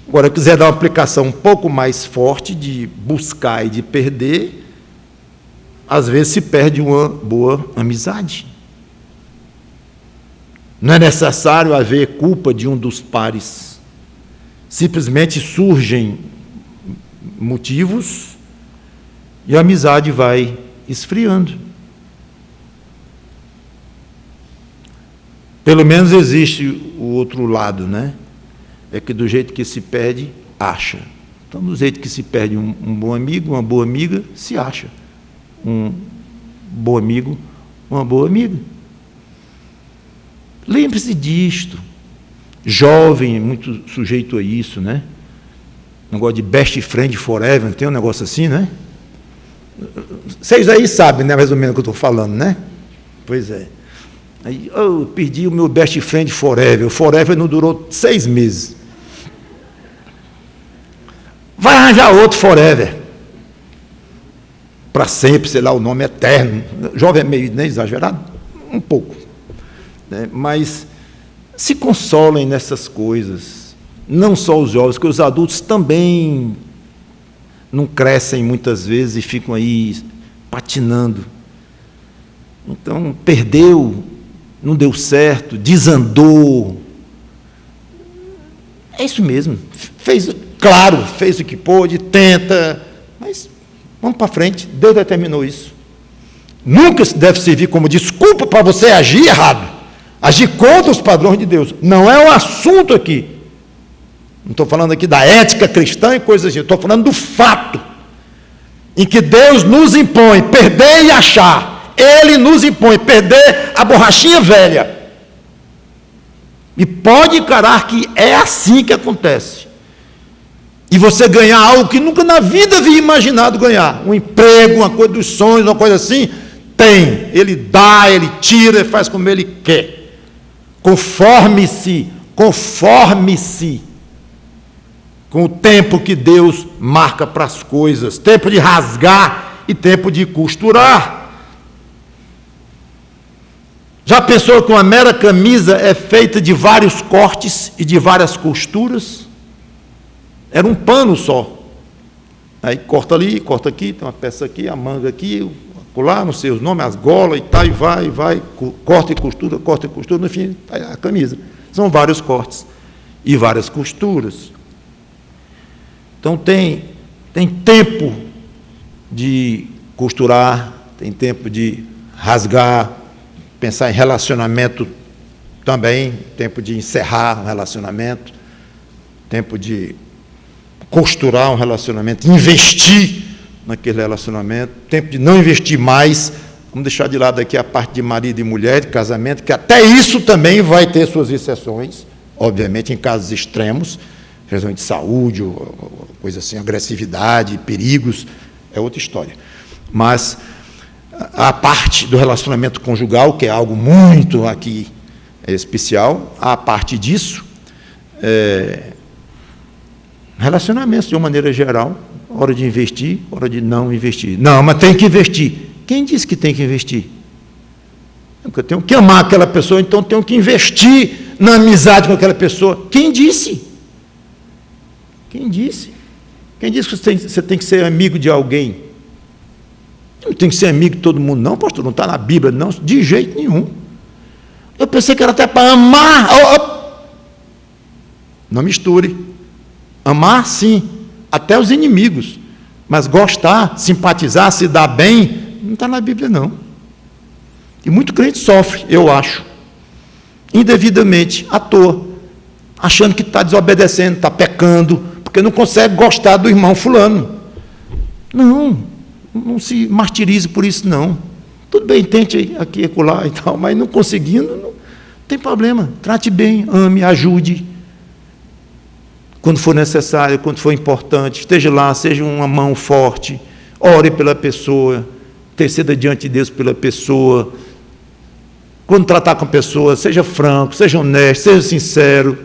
Agora, eu quiser dar uma aplicação um pouco mais forte de buscar e de perder, às vezes se perde uma boa amizade. Não é necessário haver culpa de um dos pares. Simplesmente surgem motivos e a amizade vai esfriando. Pelo menos existe o outro lado, né? É que do jeito que se perde, acha. Então, do jeito que se perde um bom amigo, uma boa amiga, se acha um bom amigo, uma boa amiga. Lembre-se disto. Jovem, muito sujeito a isso, né? Negócio de best friend forever, tem um negócio assim, né? Vocês aí sabem, né, mais ou menos o que eu estou falando, né? Pois é. Aí, eu perdi o meu best friend forever. O forever não durou 6 meses. Vai arranjar outro forever. Para sempre, sei lá, o nome eterno. Jovem é meio, né, exagerado? Um pouco. Né? Mas se consolem nessas coisas. Não só os jovens, porque os adultos também não crescem muitas vezes e ficam aí patinando. Então, perdeu, não deu certo, desandou. É isso mesmo. Fez o que pôde, tenta, mas vamos para frente, Deus determinou isso. Nunca deve servir como desculpa para você agir errado, agir contra os padrões de Deus. Não é um assunto aqui. Não estou falando aqui da ética cristã e coisas assim, estou falando do fato em que Deus nos impõe perder e achar. Ele nos impõe perder a borrachinha velha. E pode encarar que é assim que acontece. E você ganhar algo que nunca na vida havia imaginado ganhar. Um emprego, uma coisa dos sonhos, uma coisa assim. Tem. Ele dá, ele tira, ele faz como ele quer. Conforme-se com o tempo que Deus marca para as coisas. Tempo de rasgar e tempo de costurar. Já pensou que uma mera camisa é feita de vários cortes e de várias costuras? Era um pano só. Aí corta ali, corta aqui, tem uma peça aqui, a manga aqui, lá, não sei os nomes, as golas e tal, e vai, corta e costura, no fim, a camisa. São vários cortes e várias costuras. Então tem tempo de costurar, tem tempo de rasgar, pensar em relacionamento também, tempo de encerrar um relacionamento, tempo de costurar um relacionamento, investir naquele relacionamento, tempo de não investir mais. Vamos deixar de lado aqui a parte de marido e mulher, de casamento, que até isso também vai ter suas exceções, obviamente em casos extremos, questões de saúde, ou coisa assim, agressividade, perigos, é outra história. Mas a parte do relacionamento conjugal, que é algo muito aqui especial, a parte disso, relacionamentos de uma maneira geral, hora de investir, hora de não investir. Não, mas tem que investir. Quem disse que tem que investir? Eu tenho que amar aquela pessoa, então tenho que investir na amizade com aquela pessoa. Quem disse? Quem disse? Quem disse que você tem que ser amigo de alguém? Não tem que ser amigo de todo mundo, não, pastor. Não está na Bíblia, não, de jeito nenhum. Eu pensei que era até para amar. Não misture. Amar, sim, até os inimigos. Mas gostar, simpatizar, se dar bem, não está na Bíblia, não. E muito crente sofre, eu acho, indevidamente, à toa, achando que está desobedecendo, está pecando, porque não consegue gostar do irmão fulano. Não se martirize por isso, não. Tudo bem, tente aqui e acolá e tal, mas não conseguindo, não tem problema. Trate bem, ame, ajude. Quando for necessário, quando for importante, esteja lá, seja uma mão forte, ore pela pessoa, interceda diante de Deus pela pessoa. Quando tratar com a pessoa, seja franco, seja honesto, seja sincero.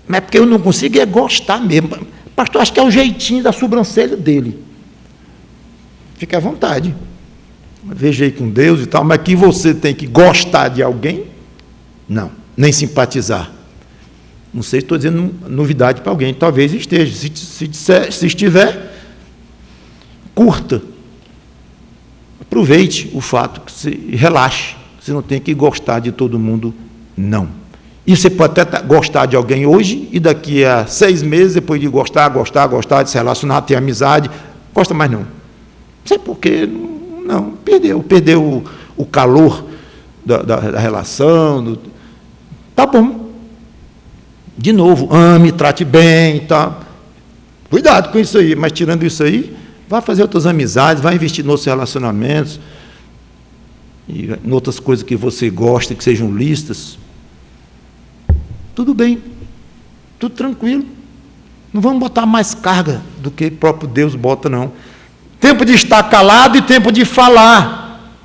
Mas é porque eu não consigo gostar mesmo. Pastor, acho que é o jeitinho da sobrancelha dele. Fique à vontade. Veja aí com Deus e tal, mas que você tem que gostar de alguém? Não, nem simpatizar. Não sei se estou dizendo novidade para alguém, talvez esteja. Se estiver, curta. Aproveite o fato, relaxe. Você não tem que gostar de todo mundo, não. E você pode até gostar de alguém hoje, e daqui a 6 meses, depois de gostar, de se relacionar, ter amizade, gosta mais não. Não sei por quê, não, perdeu o calor da relação. Tá bom. De novo, ame, trate bem, tá? Cuidado com isso aí, mas tirando isso aí, vá fazer outras amizades, vá investir nos seus relacionamentos, e em outras coisas que você gosta, que sejam lícitas. Tudo bem, tudo tranquilo. Não vamos botar mais carga do que o próprio Deus bota, não. Tempo de estar calado e tempo de falar.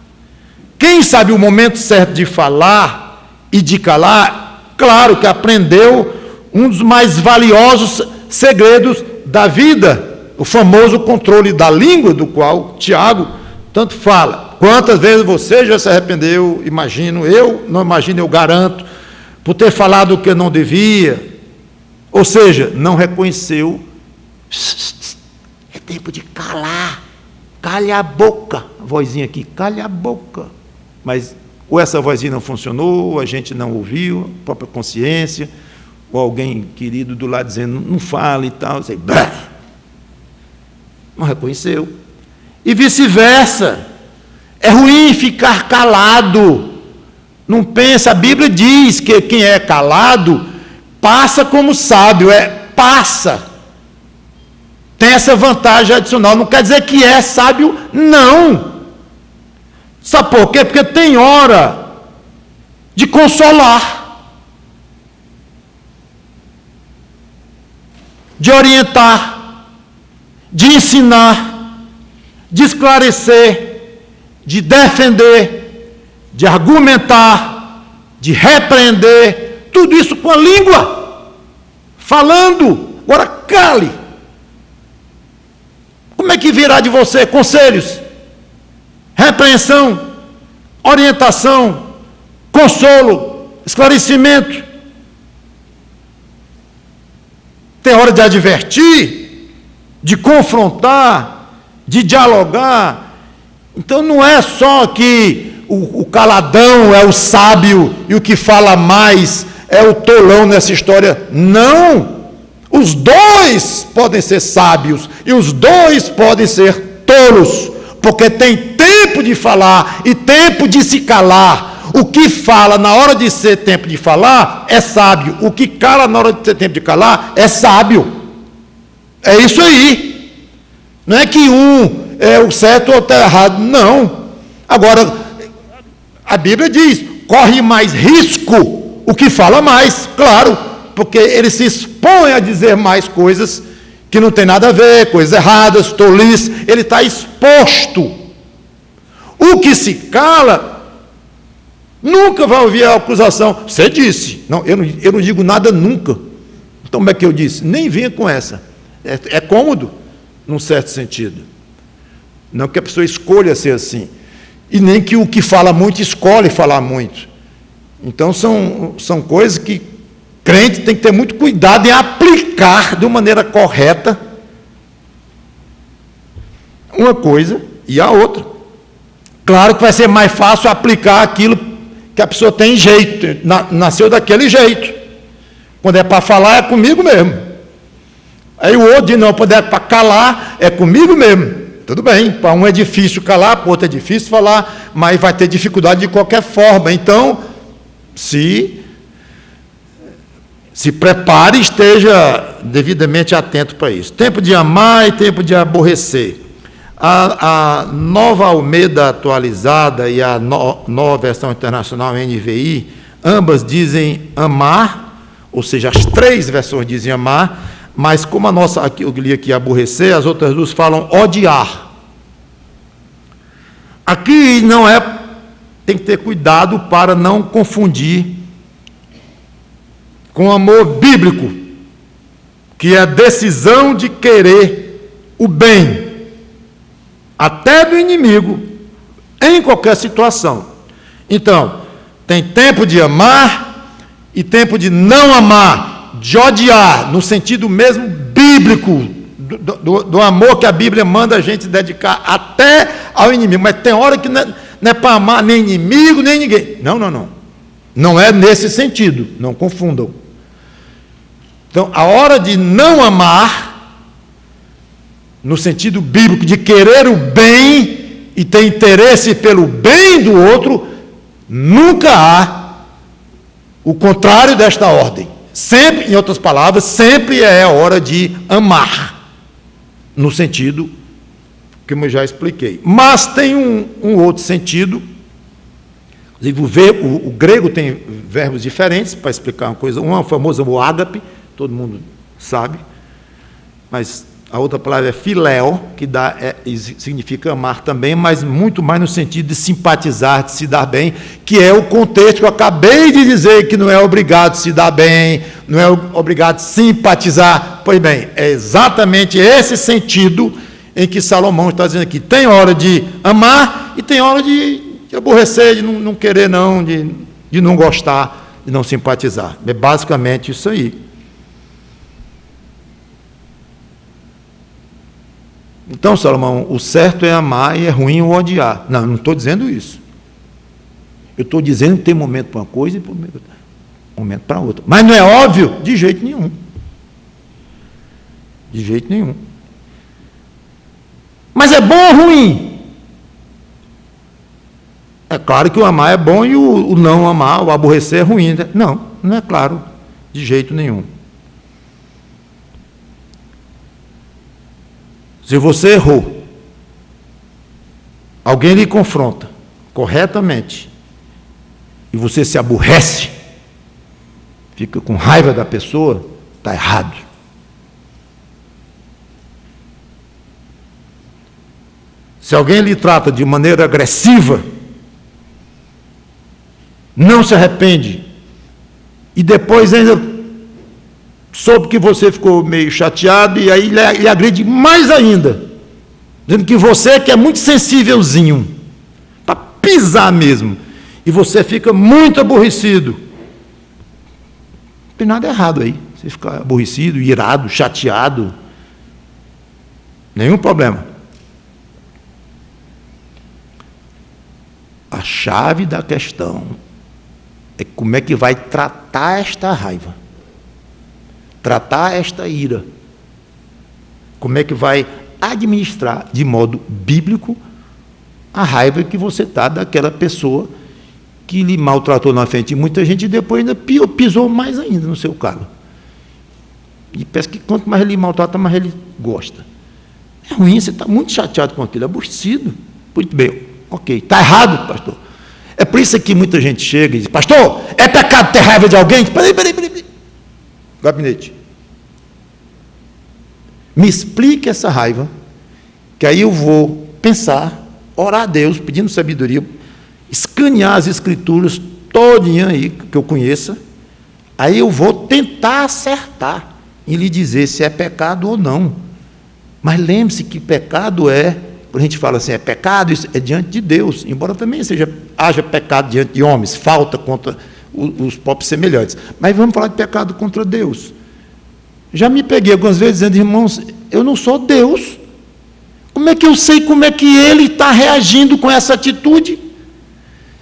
Quem sabe o momento certo de falar e de calar, claro que aprendeu um dos mais valiosos segredos da vida, o famoso controle da língua, do qual Tiago tanto fala. Quantas vezes você já se arrependeu, imagino, eu não imagino, eu garanto, por ter falado o que não devia, ou seja, não reconheceu. É tempo de calar, calha a boca, a vozinha aqui, calha a boca, mas ou essa vozinha não funcionou, a gente não ouviu, a própria consciência, ou alguém querido do lado dizendo, não fale e tal, você, não reconheceu. E vice-versa, é ruim ficar calado. Não pensa, a Bíblia diz que quem é calado passa como sábio, passa. Tem essa vantagem adicional, não quer dizer que é sábio, não. Sabe por quê? Porque tem hora de consolar, de orientar, de ensinar, de esclarecer, de defender, de argumentar, de repreender, tudo isso com a língua, falando. Agora cale. Como é que virá de você conselhos, repreensão, orientação, consolo, esclarecimento? Tem hora de advertir, de confrontar, de dialogar. Então não é só que o caladão é o sábio e o que fala mais é o tolão nessa história. Não! Os dois podem ser sábios e os dois podem ser tolos, porque tem tempo de falar e tempo de se calar. O que fala na hora de ser tempo de falar é sábio. O que cala na hora de ser tempo de calar é sábio. É isso aí. Não é que um é o certo ou outro é errado. Não. Agora, a Bíblia diz, corre mais risco o que fala mais, claro, porque ele se expõe a dizer mais coisas que não tem nada a ver, coisas erradas, tolice, ele está exposto. O que se cala nunca vai ouvir a acusação. Você disse. Não, eu não digo nada nunca. Então, como é que eu disse? Nem venha com essa. É cômodo, num certo sentido. Não que a pessoa escolha ser assim. E nem que o que fala muito escolhe falar muito. Então, são coisas que crente tem que ter muito cuidado em aplicar de uma maneira correta uma coisa e a outra. Claro que vai ser mais fácil aplicar aquilo que a pessoa tem jeito, nasceu daquele jeito. Quando é para falar, é comigo mesmo. Aí o outro diz, não, quando é para calar, é comigo mesmo. Tudo bem, para um é difícil calar, para o outro é difícil falar, mas vai ter dificuldade de qualquer forma. Então, se prepare e esteja devidamente atento para isso. Tempo de amar e tempo de aborrecer. A Nova Almeida atualizada e a nova versão internacional NVI, ambas dizem amar, ou seja, as três versões dizem amar, mas como a nossa, eu li aqui aborrecer, as outras duas falam odiar. Aqui não é, tem que ter cuidado para não confundir com amor bíblico, que é a decisão de querer o bem, até do inimigo, em qualquer situação. Então, tem tempo de amar e tempo de não amar, de odiar, no sentido mesmo bíblico, do amor que a Bíblia manda a gente dedicar até ao inimigo. Mas tem hora que não é para amar nem inimigo, nem ninguém. Não. Não é nesse sentido, não confundam. Então, a hora de não amar, no sentido bíblico de querer o bem e ter interesse pelo bem do outro, nunca há o contrário desta ordem. Sempre, em outras palavras, sempre é a hora de amar, no sentido que eu já expliquei. Mas tem um outro sentido, o grego tem verbos diferentes para explicar uma coisa. Um é o famoso o ágape, todo mundo sabe, mas a outra palavra é filéo, que significa amar também, mas muito mais no sentido de simpatizar, de se dar bem, que é o contexto que eu acabei de dizer, que não é obrigado a se dar bem, não é obrigado a simpatizar. Pois bem, é exatamente esse sentido em que Salomão está dizendo aqui. Tem hora de amar e tem hora de aborrecer, de não querer não, de não gostar, de não simpatizar. É basicamente isso aí. Então, Salomão, o certo é amar e é ruim o odiar. Não estou dizendo isso. Eu estou dizendo que tem momento para uma coisa e momento para outra. Mas não é óbvio? De jeito nenhum. De jeito nenhum. Mas é bom ou ruim? É claro que o amar é bom e o não amar, o aborrecer é ruim. Não é claro. De jeito nenhum. Se você errou, alguém lhe confronta corretamente e você se aborrece, fica com raiva da pessoa, está errado. Se alguém lhe trata de maneira agressiva, não se arrepende e depois ainda soube que você ficou meio chateado e aí lhe agride mais ainda, dizendo que você que é muito sensívelzinho, para pisar mesmo, e você fica muito aborrecido. Não tem nada errado aí, você ficar aborrecido, irado, chateado, nenhum problema. A chave da questão é como é que vai tratar esta raiva, tratar esta ira, como é que vai administrar de modo bíblico a raiva que você está daquela pessoa que lhe maltratou na frente de muita gente e depois ainda pisou mais ainda no seu calo. E parece que quanto mais ele lhe maltrata, mais ele gosta. É ruim, você está muito chateado com aquilo, aborrecido. Muito bem, ok, está errado, pastor. É por isso que muita gente chega e diz, pastor, é pecado ter raiva de alguém? Peraí. Gabinete. Me explique essa raiva, que aí eu vou pensar, orar a Deus, pedindo sabedoria, escanear as escrituras todinha aí, que eu conheça, aí eu vou tentar acertar e lhe dizer se é pecado ou não. Mas lembre-se que pecado quando a gente fala assim, é pecado, isso é diante de Deus, embora também haja pecado diante de homens, falta contra os próprios semelhantes. Mas vamos falar de pecado contra Deus. Já me peguei algumas vezes dizendo, irmãos, eu não sou Deus. Como é que eu sei como é que ele está reagindo com essa atitude?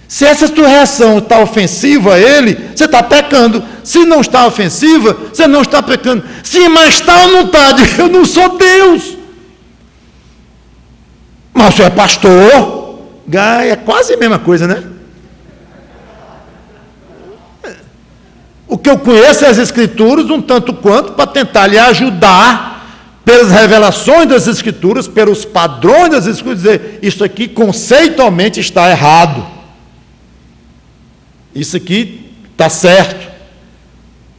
Se essa sua reação está ofensiva a ele, você está pecando. Se não está ofensiva, você não está pecando. Sim, mas está ou não está? Eu não sou Deus. Mas você é pastor? É quase a mesma coisa, né? O que eu conheço é as Escrituras, um tanto quanto, para tentar lhe ajudar pelas revelações das Escrituras, pelos padrões das Escrituras, dizer, isso aqui conceitualmente está errado. Isso aqui está certo.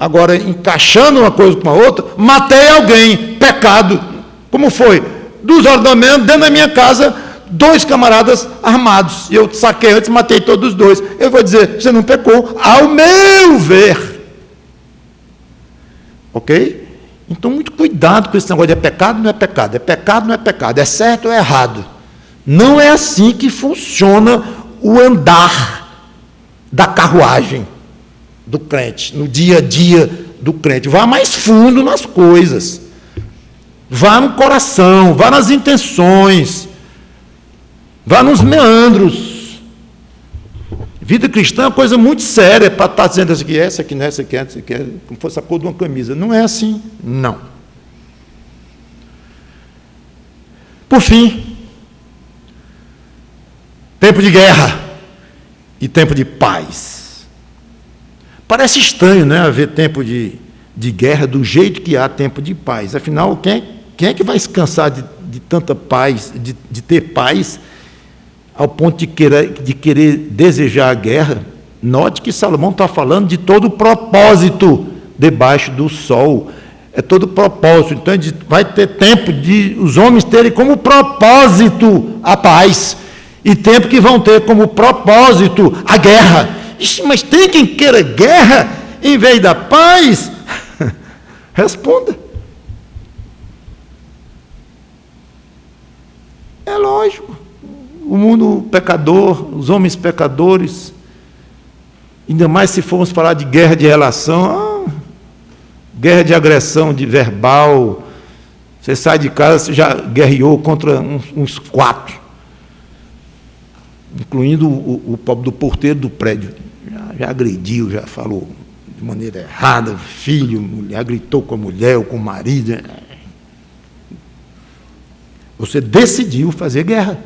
Agora, encaixando uma coisa com a outra, matei alguém, pecado. Como foi? 2 horas da manhã, dentro da minha casa, 2 camaradas armados. E eu saquei antes, matei todos os 2. Eu vou dizer, você não pecou, ao meu ver. Ok? Então, muito cuidado com esse negócio de é pecado, não é pecado. É pecado, não é pecado. É certo ou é errado. Não é assim que funciona o andar da carruagem do crente, no dia a dia do crente. Vá mais fundo nas coisas. Vá no coração, vá nas intenções, vá nos meandros. Vida cristã é uma coisa muito séria para estar dizendo isso aqui, essa aqui não é, essa aqui é, essa aqui é, como fosse a cor de uma camisa. Não é assim, não. Por fim, tempo de guerra e tempo de paz. Parece estranho, né, haver tempo de guerra do jeito que há tempo de paz. Afinal, quem é que vai se cansar de tanta paz, de ter paz, ao ponto de querer desejar a guerra? Note que Salomão está falando de todo o propósito debaixo do sol. É todo o propósito. Então, vai ter tempo de os homens terem como propósito a paz, e tempo que vão ter como propósito a guerra. Ixi, mas tem quem queira guerra em vez da paz? Responda. É lógico. O mundo pecador, os homens pecadores, ainda mais se formos falar de guerra de relação, guerra de agressão de verbal, você sai de casa, você já guerreou contra uns 4, incluindo o pobre do porteiro do prédio, já agrediu, já falou de maneira errada, filho, mulher, gritou com a mulher ou com o marido. Você decidiu fazer guerra.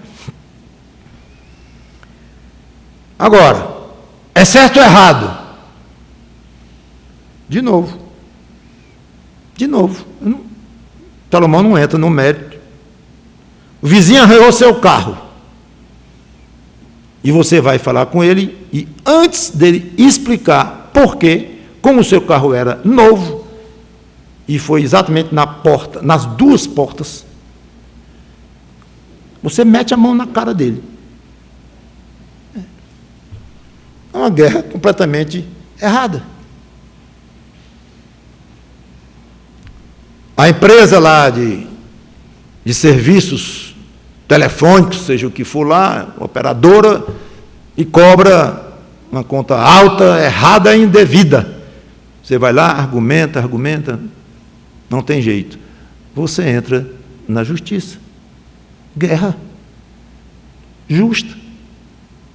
Agora, é certo ou errado? De novo. Salomão não entra no mérito. O vizinho arranhou seu carro. E você vai falar com ele, e antes dele explicar por quê, como o seu carro era novo, e foi exatamente na porta, nas 2 portas, você mete a mão na cara dele. É uma guerra completamente errada. A empresa lá de serviços telefônicos, seja o que for lá, operadora, e cobra uma conta alta, errada e indevida. Você vai lá, argumenta, não tem jeito. Você entra na justiça. Guerra. Justa.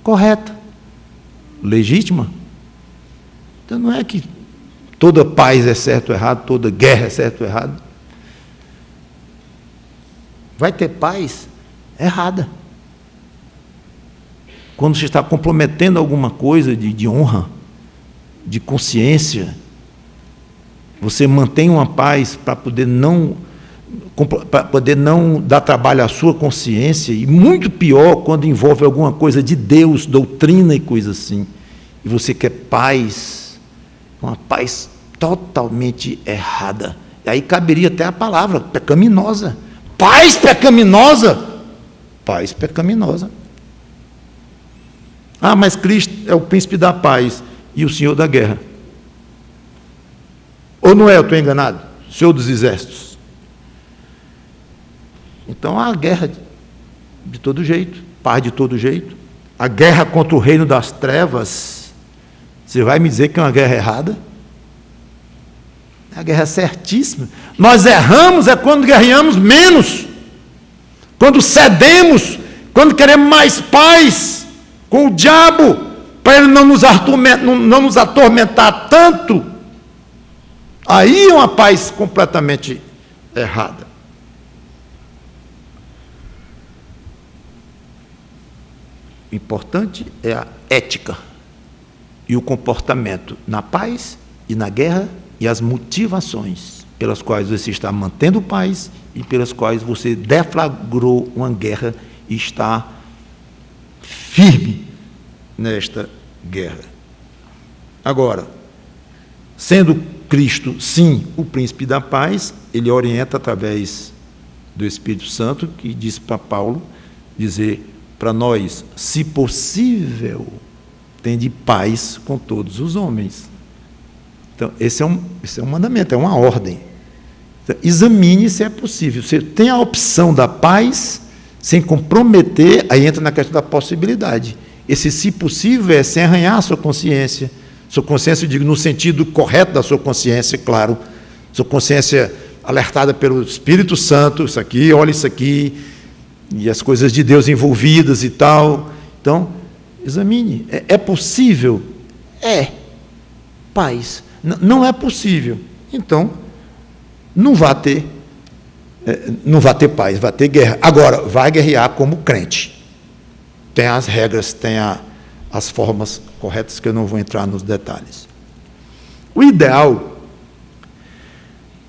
Correta. Legítima. Então não é que toda paz é certo ou errado, toda guerra é certo ou errado. Vai ter paz errada. Quando você está comprometendo alguma coisa de honra, de consciência, você mantém uma paz para poder não dar trabalho à sua consciência, e muito pior quando envolve alguma coisa de Deus, doutrina e coisa assim, e você quer paz, uma paz totalmente errada. E aí caberia até a palavra pecaminosa. Paz pecaminosa. Paz pecaminosa. Ah, mas Cristo é o príncipe da paz e o Senhor da guerra. Ou não é, eu estou enganado? Senhor dos exércitos. Então há a guerra de todo jeito, paz de todo jeito. A guerra contra o reino das trevas Você vai me dizer que é uma guerra errada? A guerra é certíssima. Nós erramos quando guerreamos menos, quando cedemos, quando queremos mais paz com o diabo, para ele não nos atormentar tanto. Aí é uma paz completamente errada. O importante é a ética e o comportamento na paz e na guerra, e as motivações pelas quais você está mantendo paz e pelas quais você deflagrou uma guerra e está firme nesta guerra. Agora, sendo Cristo, sim, o príncipe da paz, ele orienta através do Espírito Santo, que diz para Paulo, dizer para nós, se possível, tende paz com todos os homens. Então, esse é um mandamento, é uma ordem. Então, examine se é possível. Você tem a opção da paz, sem comprometer, aí entra na questão da possibilidade. Esse se possível é sem arranhar a sua consciência. Sua consciência, eu digo, no sentido correto da sua consciência, claro. Sua consciência alertada pelo Espírito Santo, isso aqui, olha isso aqui, e as coisas de Deus envolvidas e tal. Então, examine. É possível? É. Paz. Não é possível. Então, não vai ter paz, vai ter guerra. Agora, vai guerrear como crente. Tem as regras, tem as formas corretas, que eu não vou entrar nos detalhes. O ideal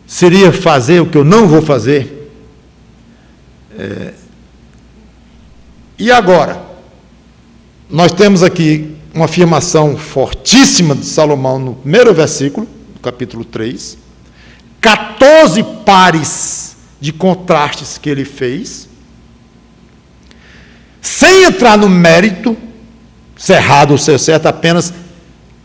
seria fazer o que eu não vou fazer. E agora? Nós temos aqui uma afirmação fortíssima de Salomão no primeiro versículo, do capítulo 3, 14 pares de contrastes que ele fez, sem entrar no mérito, se é errado ou se é certo, apenas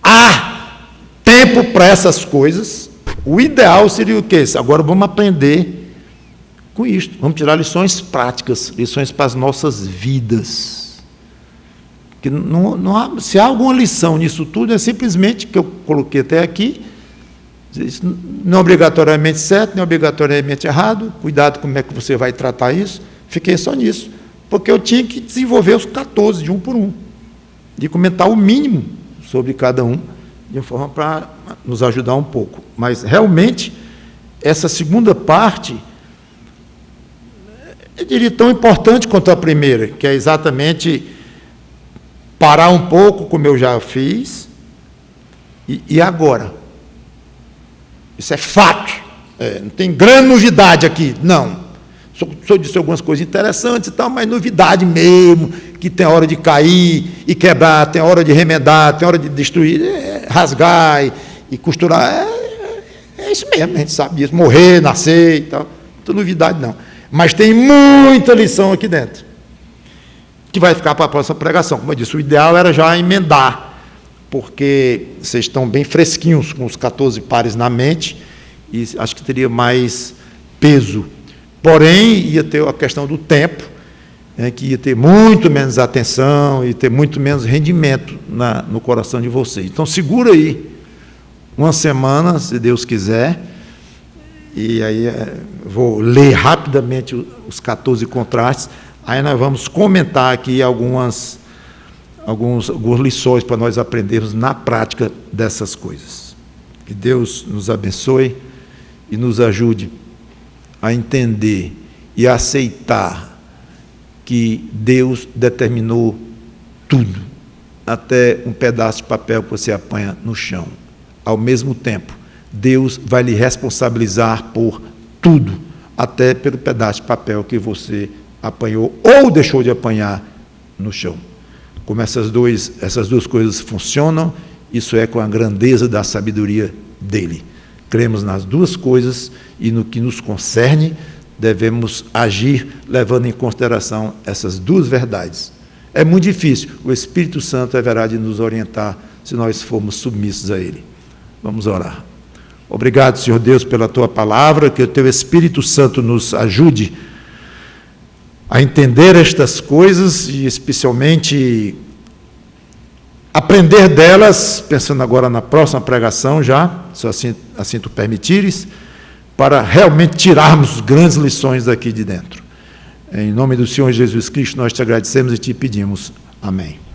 há tempo para essas coisas. O ideal seria o quê? Agora vamos aprender com isto, vamos tirar lições práticas, lições para as nossas vidas. Que não há, se há alguma lição nisso tudo, é simplesmente que eu coloquei até aqui, não obrigatoriamente certo, nem obrigatoriamente errado, cuidado como é que você vai tratar isso, fiquei só nisso, porque eu tinha que desenvolver os 14, de um por um, de comentar o mínimo sobre cada um, de forma para nos ajudar um pouco. Mas, realmente, essa segunda parte, eu diria tão importante quanto a primeira, que é exatamente parar um pouco, como eu já fiz, e agora? Isso é fato, não tem grande novidade aqui, não. Só disse algumas coisas interessantes e tal, mas novidade mesmo, que tem hora de cair e quebrar, tem hora de remendar, tem hora de destruir, rasgar e costurar, é isso mesmo, a gente sabe disso, morrer, nascer e tal, não tem novidade não. Mas tem muita lição aqui dentro, que vai ficar para a próxima pregação. Como eu disse, o ideal era já emendar, porque vocês estão bem fresquinhos com os 14 pares na mente, e acho que teria mais peso. Porém, ia ter a questão do tempo, que ia ter muito menos atenção, e ter muito menos rendimento no coração de vocês. Então, segura aí uma semana, se Deus quiser, e aí vou ler rapidamente os 14 contrastes. Aí nós vamos comentar aqui algumas lições para nós aprendermos na prática dessas coisas. Que Deus nos abençoe e nos ajude a entender e a aceitar que Deus determinou tudo, até um pedaço de papel que você apanha no chão. Ao mesmo tempo, Deus vai lhe responsabilizar por tudo, até pelo pedaço de papel que você apanhou ou deixou de apanhar no chão. Como essas duas coisas funcionam, isso é com a grandeza da sabedoria dele. Cremos nas duas coisas e no que nos concerne, devemos agir levando em consideração essas duas verdades. É muito difícil, o Espírito Santo haverá de nos orientar se nós formos submissos a ele. Vamos orar. Obrigado, Senhor Deus, pela tua palavra, que o teu Espírito Santo nos ajude a entender estas coisas e especialmente aprender delas, pensando agora na próxima pregação já, se assim tu permitires, para realmente tirarmos grandes lições daqui de dentro. Em nome do Senhor Jesus Cristo, nós te agradecemos e te pedimos. Amém.